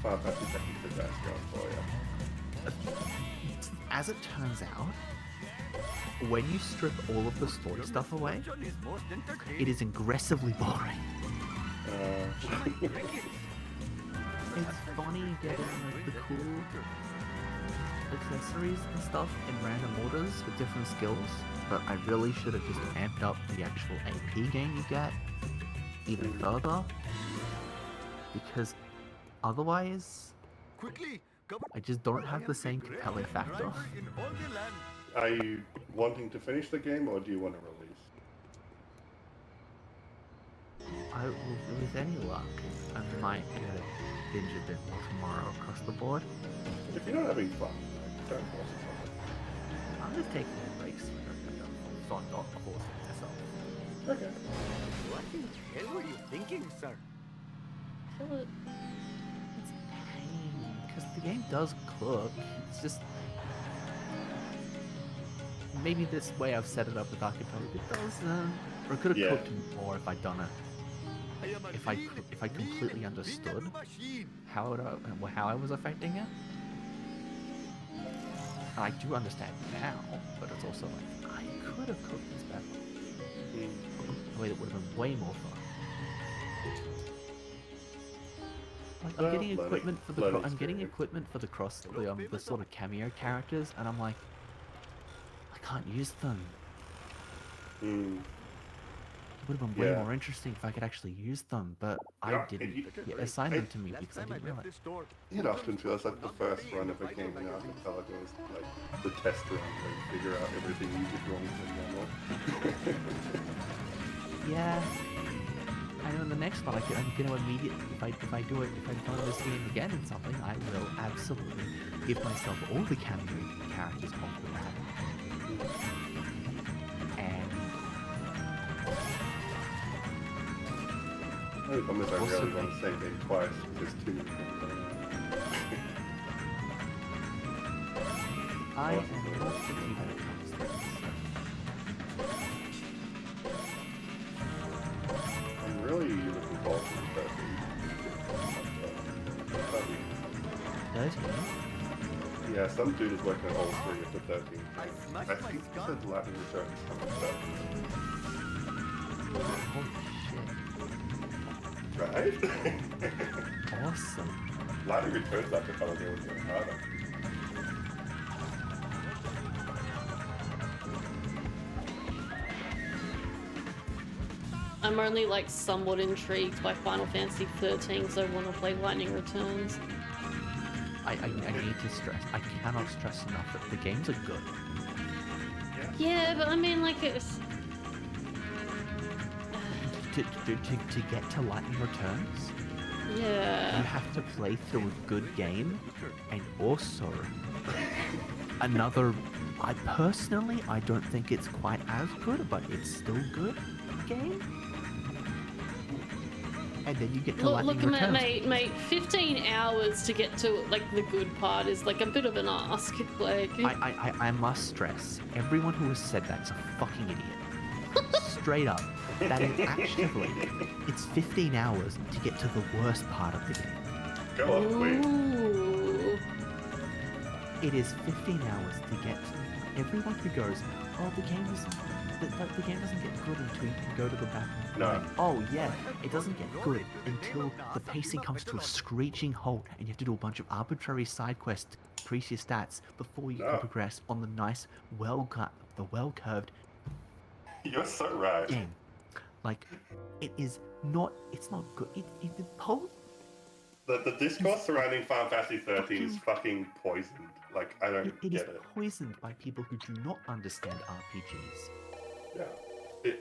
Final Fantasy Second Advance going for you? As it turns out, when you strip all of the story stuff away, Question is most entertaining. it is aggressively boring. It's funny getting like the cool accessories and stuff in random orders with different skills, but I really should have just amped up the actual AP gain you get even further, because otherwise Quickly, cover I just don't have I the am same the compelling greatest factor. driver in all the land. Are you wanting to finish the game or do you want to release? With any luck, I might get a binge a bit more tomorrow across the board. If you're not having fun, like, don't force it on it. I'm just taking breaks so I'm not forcing myself. Okay. What in hell were you thinking, sir? Kill it. It's a pain, because the game does cook. It's just maybe this way I've set it up with Archipelago, it does, or it could have Yeah. cooked more if I'd done it. I am a If I lean, completely mean, understood Vindaloo machine. how I was affecting it. And I do understand now, but it's also like I could have cooked this better. A way that would have been way more fun. Like, I'm Well, getting learning- equipment for the learning I'm getting experience. equipment for the sort of cameo characters, and I'm like, I can't use them. Hmm. It would have been way Yeah. more interesting if I could actually use them, but Yeah, I didn't it- assign them it- to me Last because I time I didn't left realize. this store, It often feels like the first run of a game in Archipelago is like the test run where you figure out everything you did wrong with the normal. Yeah. I know in the next one I'm gonna immediately if I do this game again in something, I will absolutely give myself all the cameo characters off the bat. And The only problem is I Also, really want the same game twice. There's too many things going on. I am not picky when it comes to this. I'm really looking forward to the 13. 13? Yeah, some dude is working on all 3 of the 13. I smashed I my think he skull. said Latin Return is coming up. Holy shit. Right? Awesome. Latin Returns after coming in was getting harder. I'm only like somewhat intrigued by Final Fantasy 13, so I want to play Lightning Returns. I need to stress, I cannot stress enough that the games are good. Yeah, but I mean, like, it's... To get to Lightning Returns, you Yeah. have to play through a good game, and also another. I don't think it's quite as good, but it's still good game. And then you get to Lightning Look, Returns. mate, 15 hours to get to, like, the good part is, like, a bit of an ask. Like... I must stress, everyone who has said that's a fucking idiot. Straight up. That is actually, it's 15 hours to get to the worst part of the game. Go on, please. Ooh. It is 15 hours to get to everyone who goes, oh, the game doesn't get good until you can go to the back. No. Oh yeah, it doesn't get good until the pacing comes to a screeching halt and you have to do a bunch of arbitrary side quests, increase your stats before you can No. progress on the nice, well-curved You're so right. game. Like, it's not good. The discourse surrounding Final Fantasy 13 is fucking poisoned. Like, I don't It is get it. poisoned by people who do not understand RPGs. Yeah,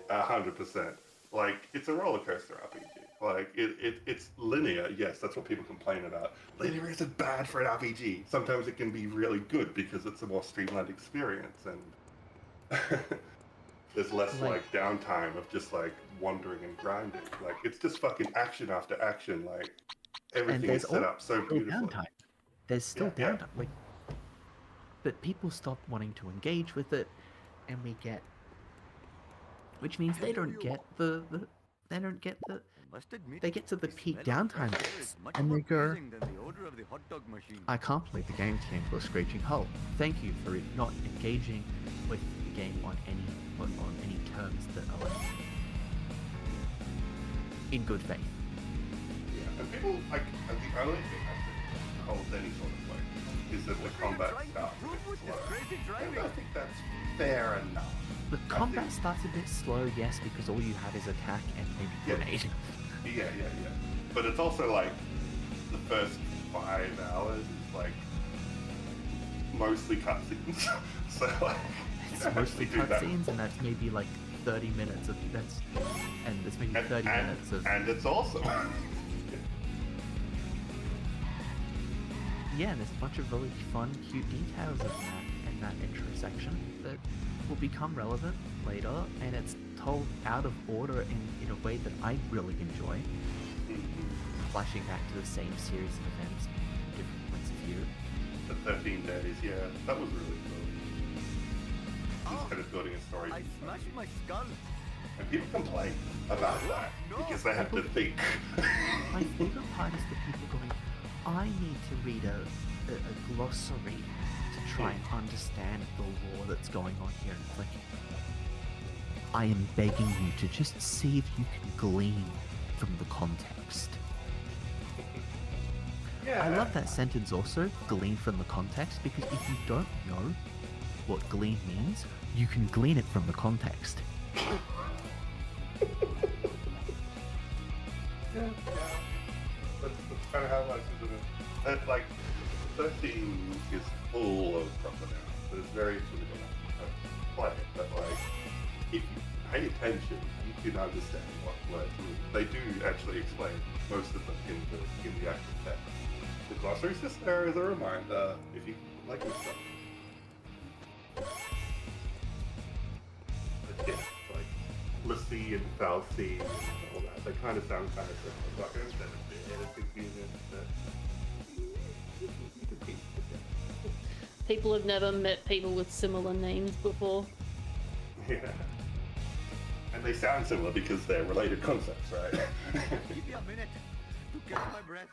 100%. Like, it's a roller coaster RPG. Like, it's linear. Yes, that's what people complain about. Linear isn't bad for an RPG. Sometimes it can be really good because it's a more streamlined experience and there's less like downtime of just like wandering and grinding. Like, it's just fucking action after action. Like, everything is set up so beautifully. Downtime. There's still Yeah, yeah. downtime. Like, but people stop wanting to engage with it, and we get, which means they don't get the they get to the peak downtime bits, and they go, I can't believe the game came to a screeching halt. Thank you for not engaging with the game on any terms that are like, in good faith. Yeah, and people like, and the only thing that holds any sort of weight is that the combat starts a bit slow. And I think that's fair enough. The combat starts a bit slow, yes, because all you have is attack and maybe Yeah. grenade. Yeah. But it's also like the first 5 hours is like mostly cutscenes. So like, It's mostly cutscenes, and that's maybe like 30 minutes of that's, and there's maybe 30 minutes of. And it's awesome. Yeah, and there's a bunch of really fun, cute details of that in that intro section that will become relevant later, and it's told out of order in a way that I really enjoy. Flashing back to the same series of events, different points of view. The 13 days, yeah, that was really cool. Just kind of building a story. I smashed my skull. And people complain about that because they have to think. My favorite part is the people going, I need to read a glossary to try and understand the lore that's going on here. It's like, I am begging you to just see if you can glean from the context. Yeah. I love that sentence also, glean from the context, because if you don't know what glean means, you can glean it from the context. Yeah. That's kind of how life is, isn't it? And like, 13 is full of propaganda. But it's very difficult to play it. But like, if you pay attention, you can understand what words mean. They do actually explain most of them in the actual text. The glossary's just there as a reminder if you like this stuff. But yeah, like, Lassie and Falsey and all that. They kind of sound kind of similar. So I can understand a bit of confusion, but you can piece it together. People have never met people with similar names before. Yeah. And they sound similar because they're related concepts, right? Give me a minute to catch my breath.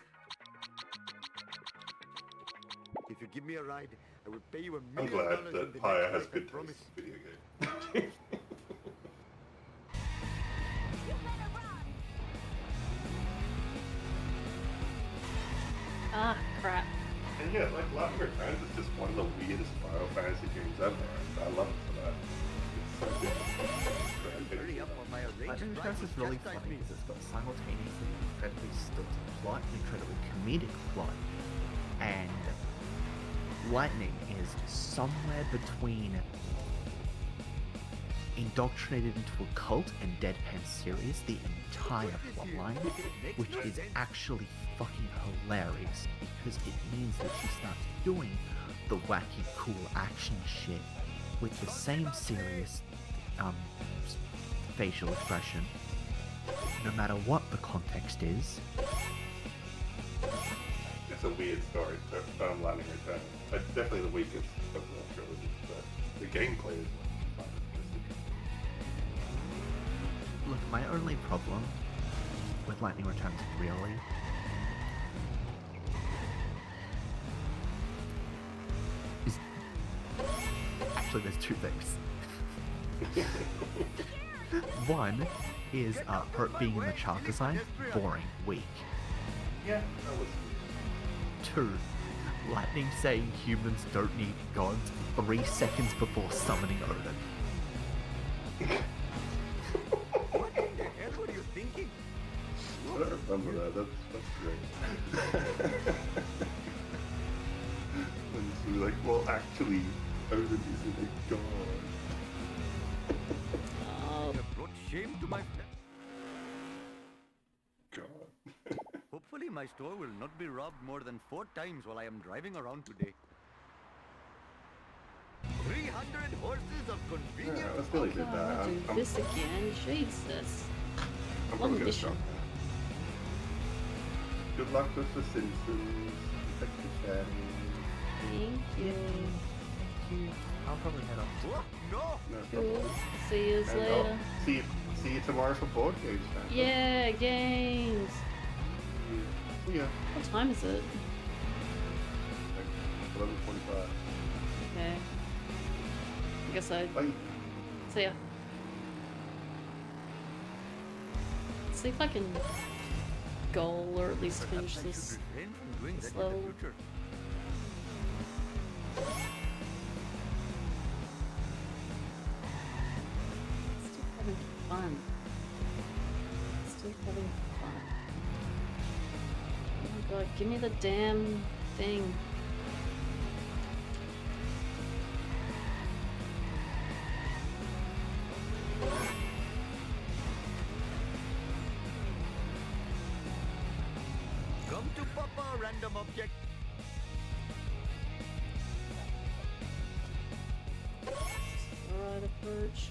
If you give me a ride, I will pay you $1 I'm million glad in that the Paya next has life, good I taste promise. in video games. You better run. Ah, crap. And yeah, like Lightning Returns is just one of the weirdest Final Fantasy games ever. I love it for that. It's so different. Hurry up or my arranged Lightning drive Returns is will really chastise funny me. because it's got simultaneously an incredibly stilted plot, an incredibly comedic plot, and Lightning is somewhere between indoctrinated into a cult and deadpan serious the entire plotline, which is actually fucking hilarious because it means that she starts doing the wacky cool action shit with the same serious facial expression no matter what the context is. It's a weird story, Lightning Returns. It's definitely the weakest of the trilogy, but the gameplay is fun. Look, my only problem with Lightning Returns really is actually there's two things. One is her being in the chart design, boring, weak. Yeah, that was... Two, Lightning saying humans don't need gods 3 seconds before summoning Odin. What in the hell were you thinking? I don't remember that. That's great. And she was like, well, actually, Odin isn't a god. Oh, You have brought shame to my family. God. Hopefully my store will not be robbed more than 4 times while I am driving around today. 300 horses of Yeah, convenience. let's really do God, that. I'll do this again. Jesus. I'm Long probably gonna mission. stop now. Good luck with the Simpsons. Thank you, Sammy. Thank you. Thank you. I'll probably head off. What? No! No Cool. problem. See you And later. I'll see you tomorrow for board games. Santa. Yeah, games. See ya. What time is it? 11:45. Okay. I guess I Bye. see ya. See if I can goal or at least finish Perhaps I this. should refrain from doing that in slow. the future. Still having fun. Still having fun. Oh my god, give me the damn thing. Come to Papa, random object. Alright, approach.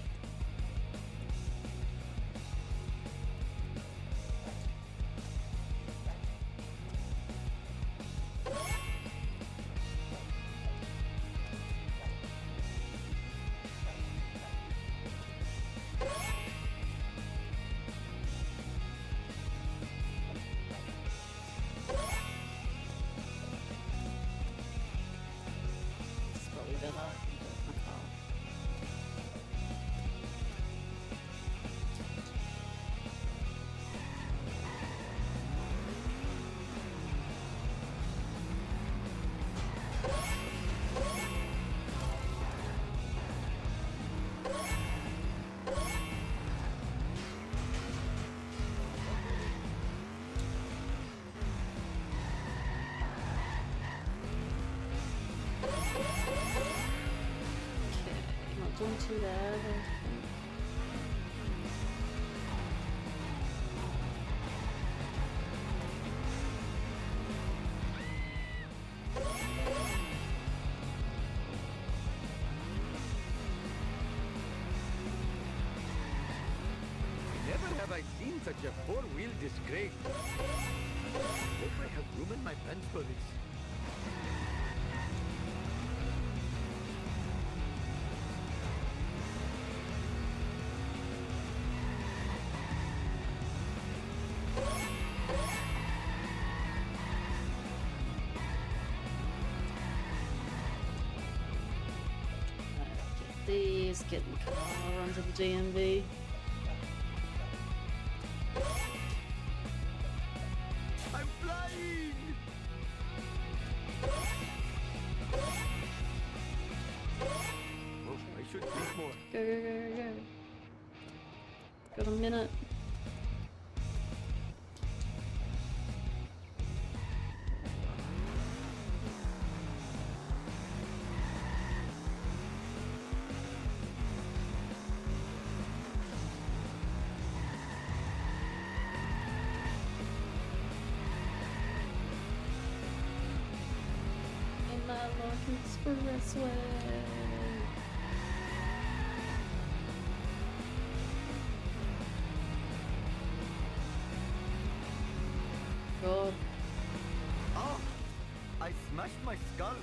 It's probably better. Okay, not doing too bad, I don't think. such a four-wheel disgrace. Hope I have room in my pants for this. Get these, get in the car, run to the DMV. I'm flying! Oh, I should think more. Go, go, go, go, go. Got a minute. In my long expressway. God. Oh! I smashed my skull.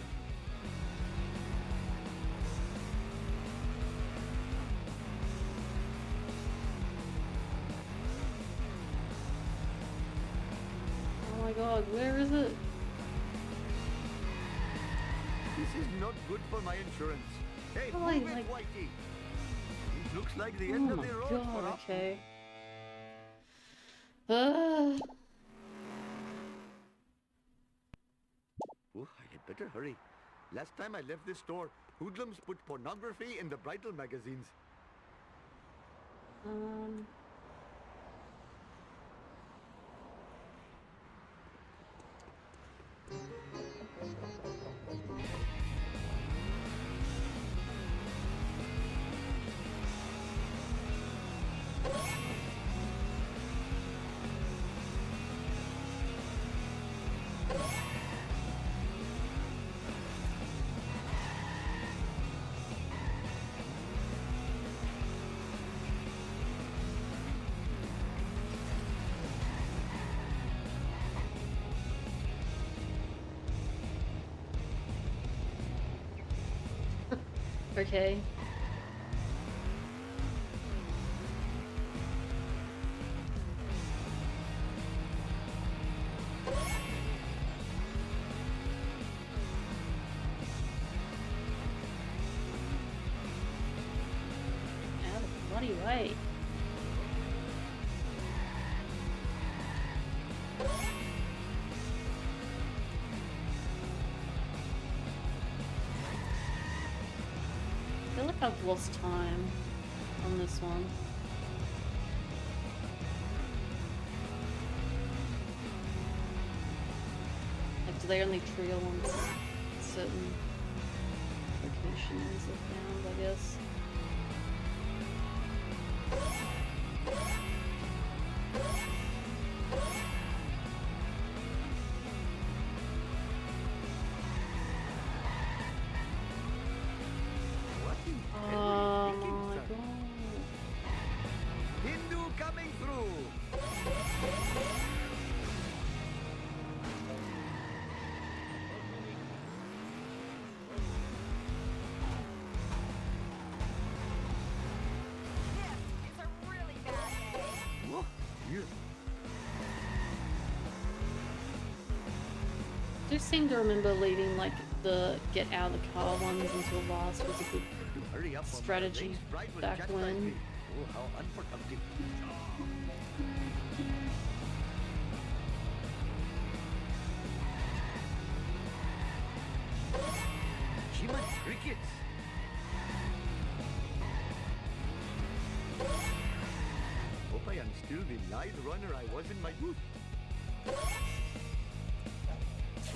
Oh my god, where is it? This is not good for my insurance. Hey, Oh, move like- it, Whitey! It looks like the end Oh of my the road for god, us. okay. Oh, I had better hurry. Last time I left this store, hoodlums put pornography in the bridal magazines. Um... Okay. Out of the bloody way. I feel like I've lost time on this one. Like, do they only trail on certain locations or found, I guess? What in hell Oh are you thinking, my son? god. Hindu coming through! It's a really bad day. Oh, you. I do seem to remember leaving like the get out of the car ones until last was a good To hurry up on my strategy race ride will back chastise when. me. Oh, how unproductive. Human crickets. Hope I am still the lithe runner I was in my youth.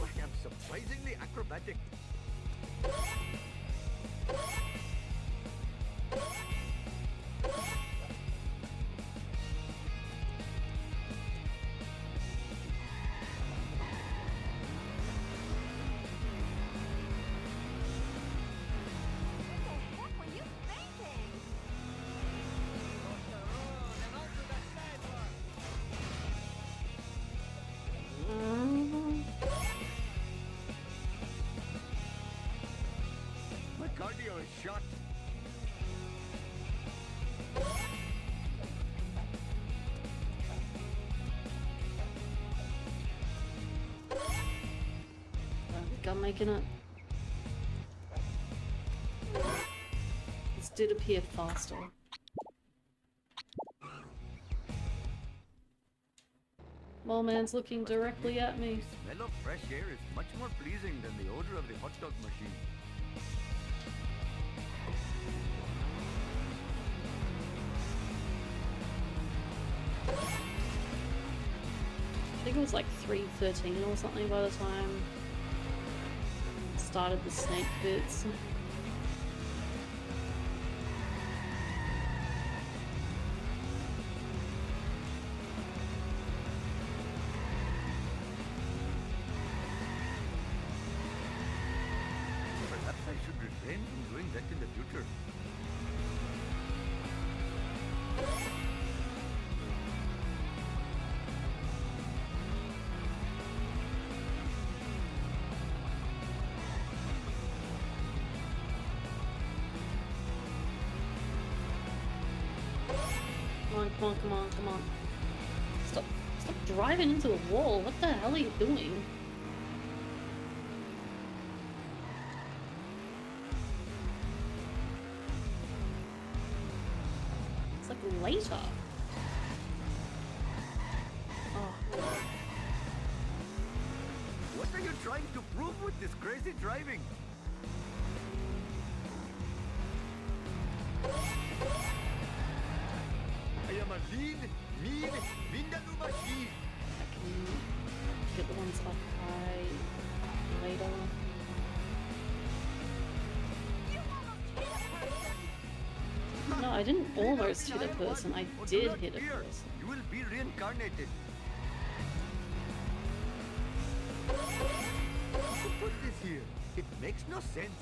I am surprisingly acrobatic. What the heck were you thinking? shot. I think I'm making it. This did appear faster. Man's looking directly at me. The smell of fresh air is much more pleasing than the odor of the hot dog machine. I think it was like 3:13 or something by the time I started the snake bits. Perhaps I should refrain from doing that in the future. Come on, come on, come on. Stop driving into the wall. What the hell are you doing? It's like later. Oh. What are you trying to prove with this crazy driving? I am a lean, mean, Vindaloo machine. I can get the ones up high later. No, I didn't almost hit a person. I did hit a person. You will be reincarnated. Who put this here? It makes no sense.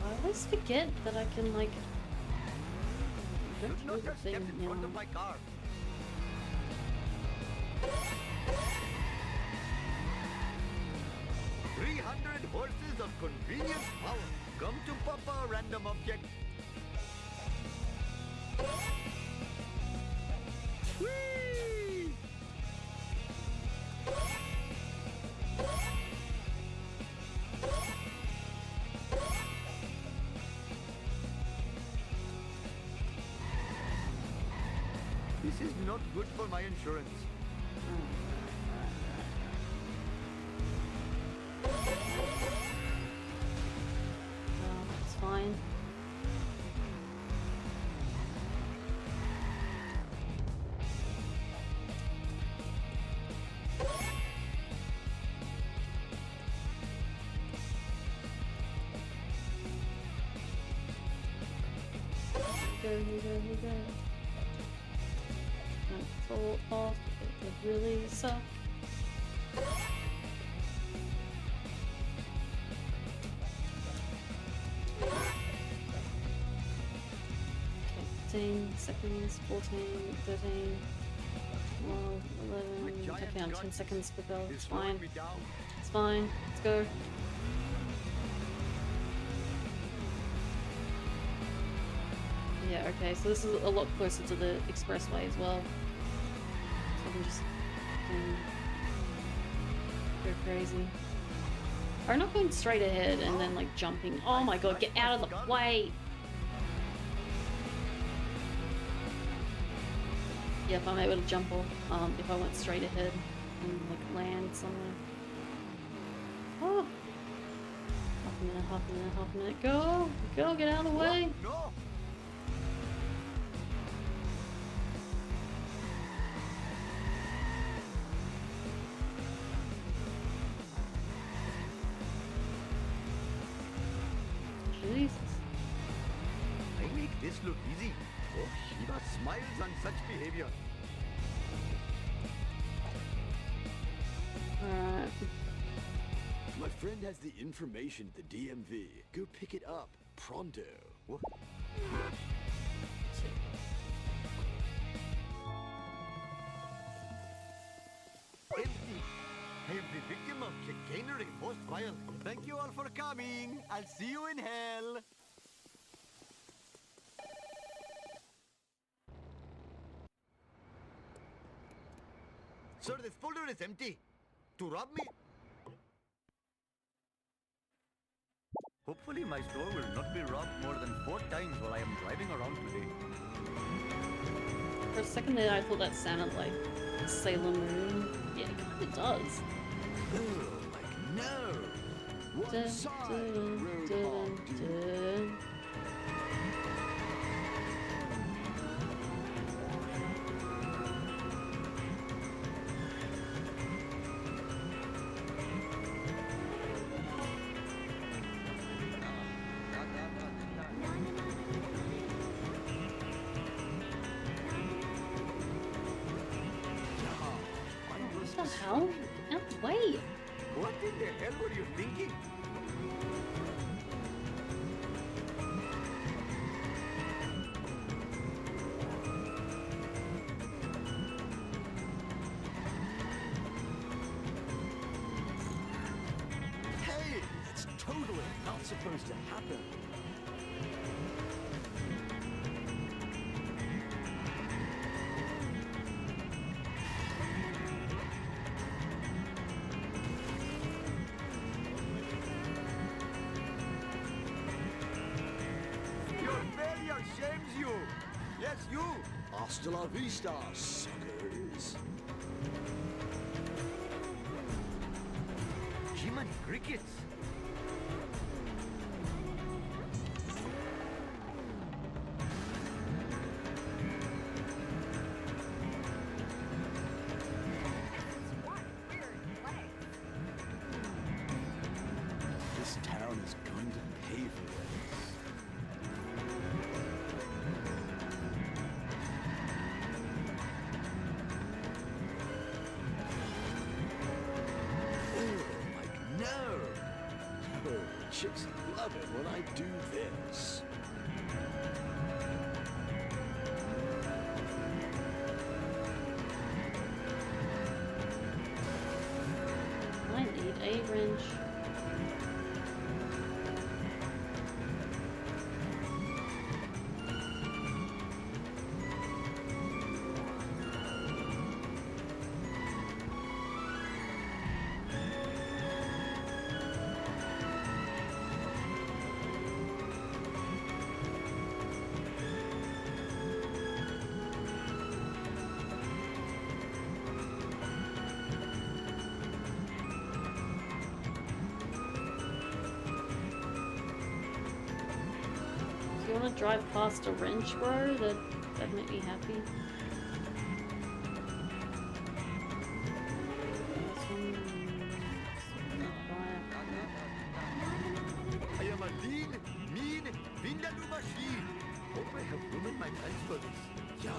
I always forget that I can, like, go Should through not the have thing stepped in front of my car. 300 horses of convenience power. Come to Papa, random object. Whee! This is not good for my insurance. It's fine. Here we go. Don't fall off, it would really suck. Okay, 15 seconds, 14, 13, 12, 11, okay, I'm 10 seconds per go, it's fine. It's fine, let's go. Yeah, okay, so this is a lot closer to the expressway as well. So I can just go crazy. Or not going straight ahead and then like jumping. Oh my god, get out of the way! Yeah, if I'm able to jump off, if I went straight ahead and like land somewhere. Oh! Half a minute, go! Go, get out of the way! No! Jesus. I make this look easy. Oh, Shiva smiles on such behavior. Alright. My friend has the information at the DMV. Go pick it up. Pronto. What? Empty. I am the victim of chicanery most vile. Thank you all for coming. I'll see you in hell. Sir, this folder is empty. To rob me? Hopefully my store will not be robbed more than 4 times while I am driving around today. For a second there, I thought that sounded like Sailor Moon. Yeah, it kind of does. Oh, like no! One side, Roadhog dude. What the hell? Out the way! What in the hell were you thinking? Hey, that's totally not supposed to happen. Your failure shames you. Yes, you. Hasta la vista, suckers. Jiminy crickets. One weird place. This town is going to pay for this. Oh, like no. Oh, chicks love it when I do this. I need a wrench. If you want to drive past a wrench, bro, that'd make me happy. I am a lean, mean, vindaloo machine. Hope I have ruined my plans for this. Yeah,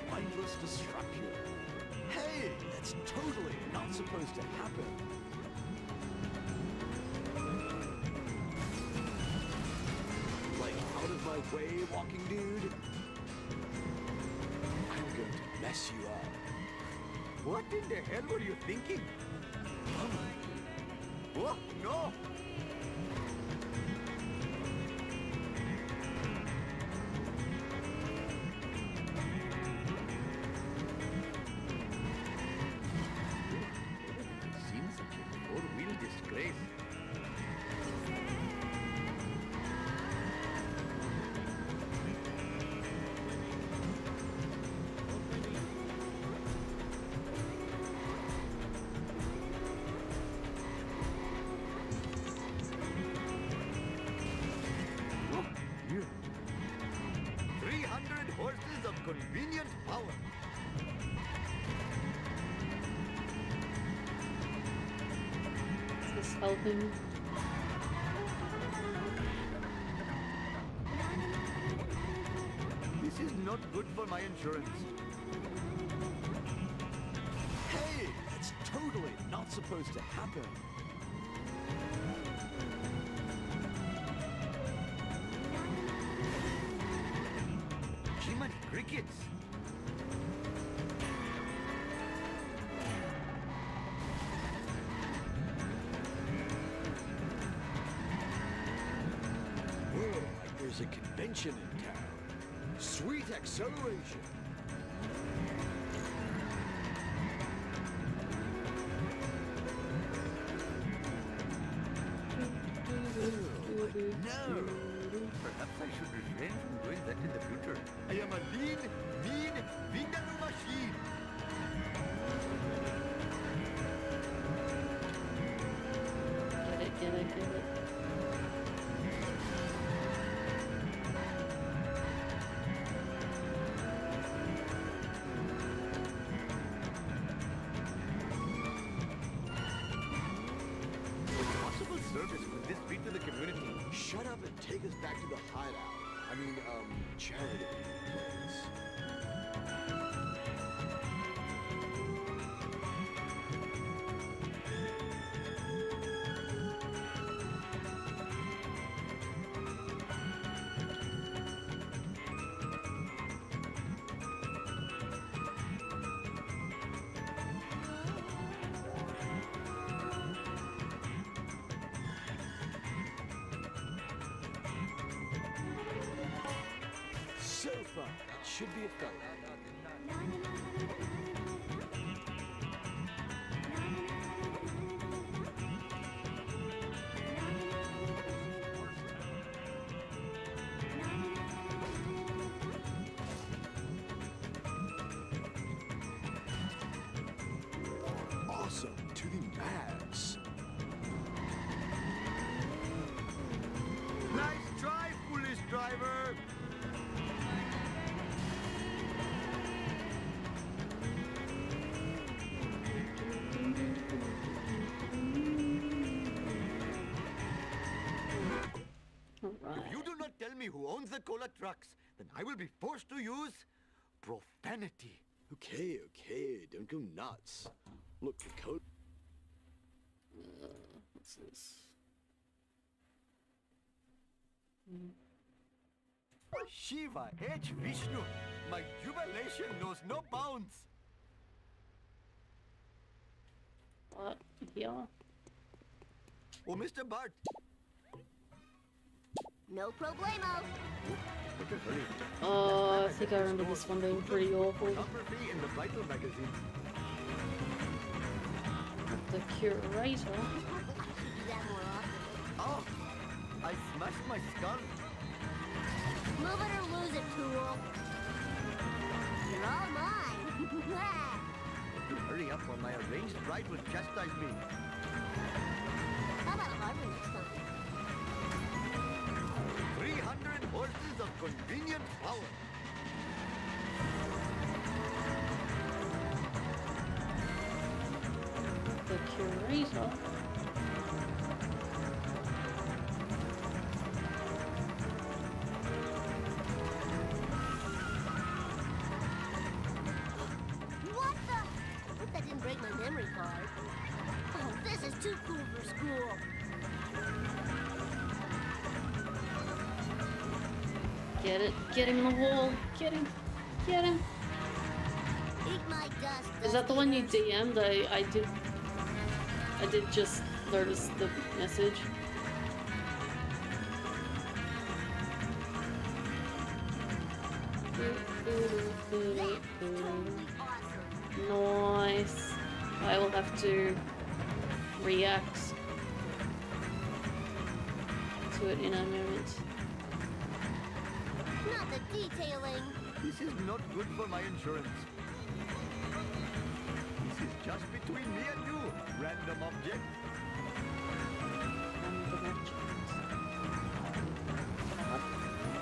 mindless destruction. Hey, that's totally not supposed to happen. Like, out of my way, walking dude. I'm going to mess you up. What in the hell were you thinking? Oh, no! Seems such a four-wheel disgrace. Oh, yeah. 300 horses of convenient power. Is this helping? This is not good for my insurance. Hey, that's totally not supposed to happen. Jiminy crickets. Whoa, like there's a convention in town. Sweet acceleration. No. Perhaps I should refrain from doing that in the future. I am a lean, mean, Vindaloo machine. Get it. Possible service would this be to the community? Shut up and take us back to the hideout. I mean, charity place. Sofa. It should be a fellow. Awesome to the max. Nice try, foolish driver. Alright. If you do not tell me who owns the cola trucks, then I will be forced to use profanity. Okay, don't go nuts. Look, the code. What's this? Shiva H. Vishnu, my jubilation knows no bounds. What? Here? Oh, Mr. Bart. No problemo. Better hurry. Oh, I think I remember this one being pretty awful. Photography in the Vital magazine. The curator. I should do that more often. Oh, I smashed my skull. Move it or lose it, tool. You're all mine. Hurry up or my arranged bride will chastise me. How about Harvey next time? 300 horses of convenient power. The curator. What the? I hope that didn't break my memory card. Oh, this is too cool for school. Get it. Get him in the hole. Get him. Get him. Eat my dust. Is that the one you dust eaters. DM'd? I did just notice the message. That's totally awesome. Nice. I will have to react to it in a moment. Not the detailing. This is not good for my insurance. This is just between me and you, random object.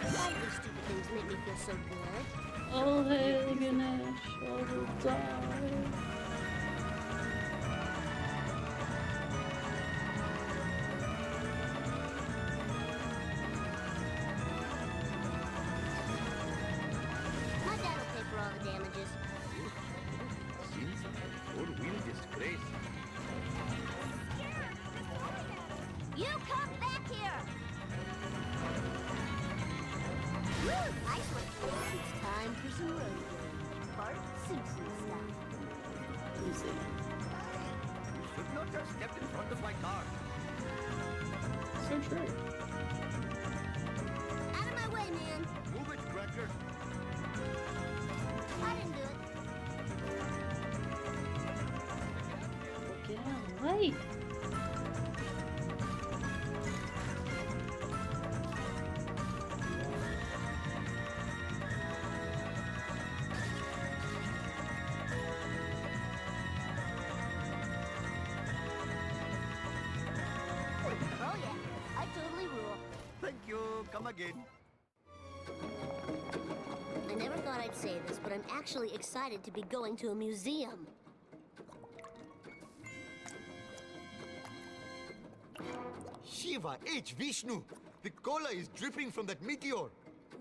Why do these stupid things make me feel so good? Oh, hail Ganesh, I will die. My dad will pay for all the damages. Seems like a four-wheel disgrace. You come back here! Woo! Nice one. It's time for some road rage. Bart Simpson style. Let me see. You should not have stepped in front of my car. So true. Out of my way, man. Move it, Cracker. I didn't do it. Get out of the way. thank you. Come again. I never thought I'd say this, but I'm actually excited to be going to a museum. Shiva H. Vishnu. The cola is dripping from that meteor.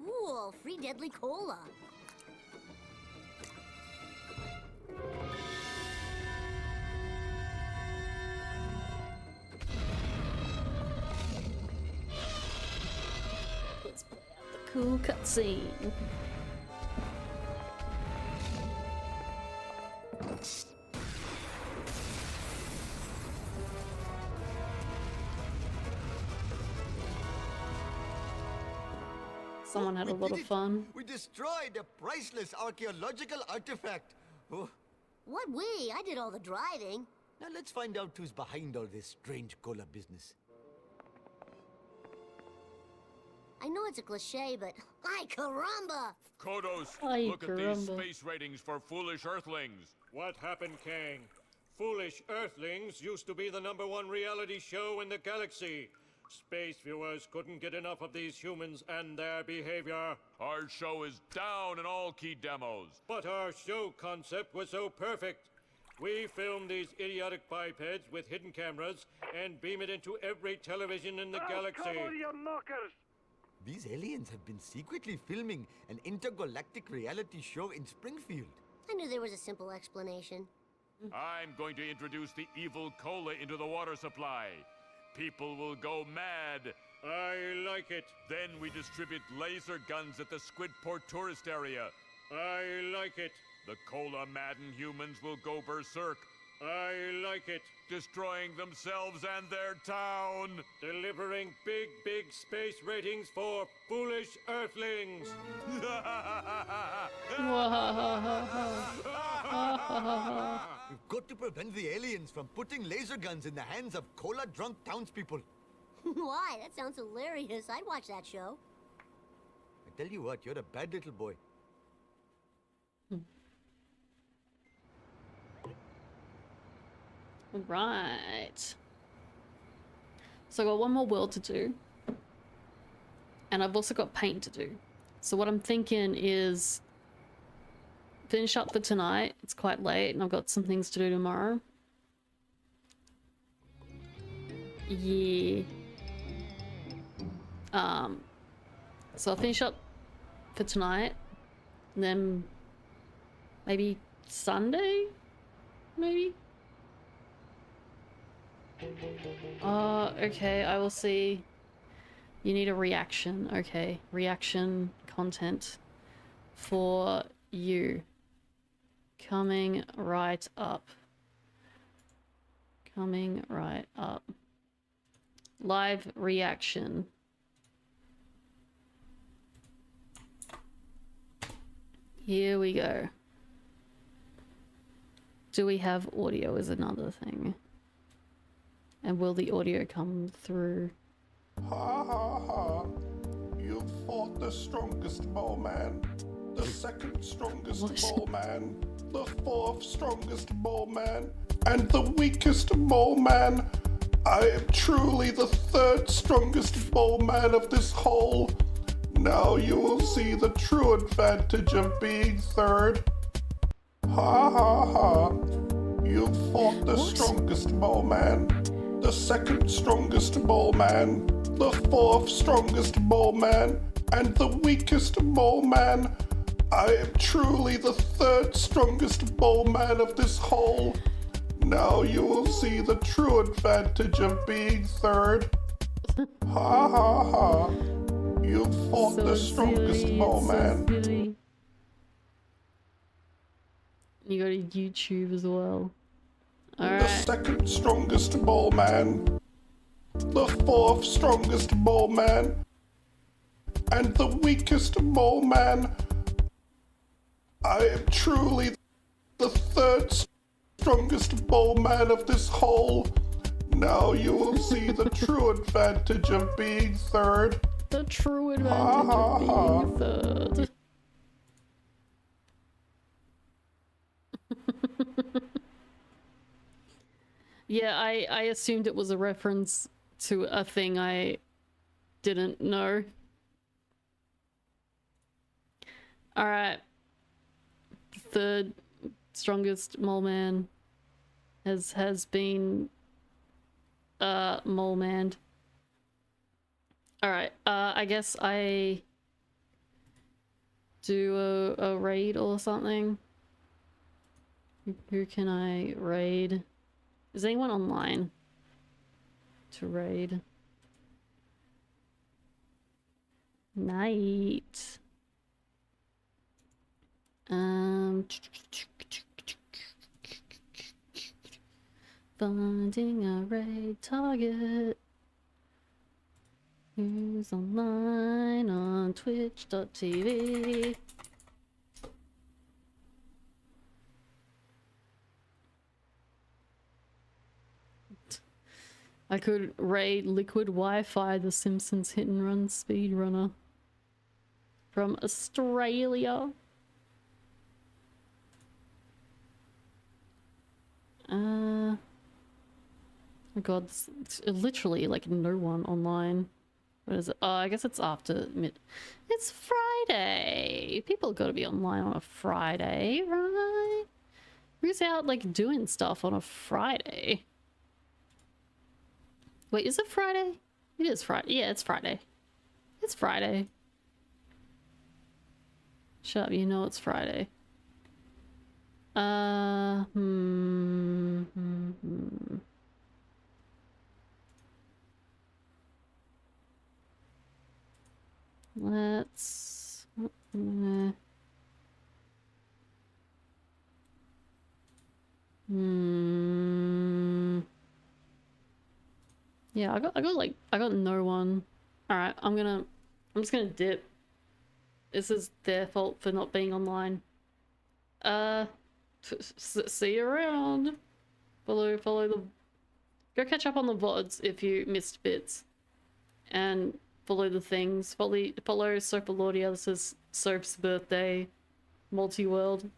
Ooh, free deadly cola. Let's play out the cool cutscene. Someone had a lot of fun. We destroyed a priceless archaeological artifact. Oh, What we? I did all the driving. now let's find out who's behind all this strange cola business. I know it's a cliche, but ay caramba! Kodos, Ay, look at these caramba. space ratings for foolish Earthlings. What happened, Kang? Foolish Earthlings used to be the #1 reality show in the galaxy. Space viewers couldn't get enough of these humans and their behavior. Our show is down in all key demos. But our show concept was so perfect. We filmed these idiotic bipeds with hidden cameras and beam it into every television in the galaxy. These aliens have been secretly filming an intergalactic reality show in Springfield. I knew there was a simple explanation. I'm going to introduce the evil cola into the water supply. People will go mad. I like it. Then we distribute laser guns at the Squidport tourist area. I like it. The cola-maddened humans will go berserk, I like it. destroying themselves and their town. Delivering big space ratings for foolish Earthlings. We've got to prevent the aliens from putting laser guns in the hands of cola-drunk townspeople. Why? That sounds hilarious. I'd watch that show. I tell you what, you're a bad little boy. Right. So I got one more world to do. And I've also got paint to do. So what I'm thinking is finish up for tonight. It's quite late and I've got some things to do tomorrow. Yeah. So I'll finish up for tonight. And then maybe Sunday? Maybe? Okay, I will see. You need a reaction. Okay, reaction content for you. Coming right up. Coming right up. Live reaction. Here we go. Do we have audio is another thing. And will the audio come through? Ha ha ha. You fought the strongest bowman, the second strongest What? bowman, the fourth strongest bowman, and the weakest bowman. I am truly the third strongest bowman of this whole. Now you will see the true advantage of being third. Ha ha ha. You fought the What? strongest bowman, the second strongest bowman, the fourth strongest bowman, and the weakest bowman. I am truly the third strongest bowman of this whole. Now you will see the true advantage of being third. Ha ha ha. You fought the strongest bowman. So silly. You go to YouTube as well. The Alright. second strongest bowman, the fourth strongest bowman, and the weakest bowman. I am truly the third strongest bowman of this whole. Now you will see the true advantage of being third. The true advantage of being third. Yeah, I assumed it was a reference to a thing I didn't know. Alright. The third strongest mole man has been mole manned. Alright, I guess I do a raid or something. Who can I raid? Is anyone online to raid? Night. Finding a raid target. Who's online on twitch.tv? I could raid Liquid Wi-Fi, the Simpsons hit and run speedrunner from Australia. Oh god, it's literally like no one online. What is it? Oh, I guess it's after mid. It's Friday. People gotta be online on a Friday, right? Who's out like doing stuff on a Friday? Wait, is it Friday? It is Friday. Yeah, it's Friday. It's Friday. Shut up, you know it's Friday. Let's... Yeah, I got no one. Alright, I'm just gonna dip. This is their fault for not being online. See you around. Follow the... Go catch up on the VODs if you missed bits. And follow the things. Follow Sophilautia, this is Soph's birthday. Multiworld.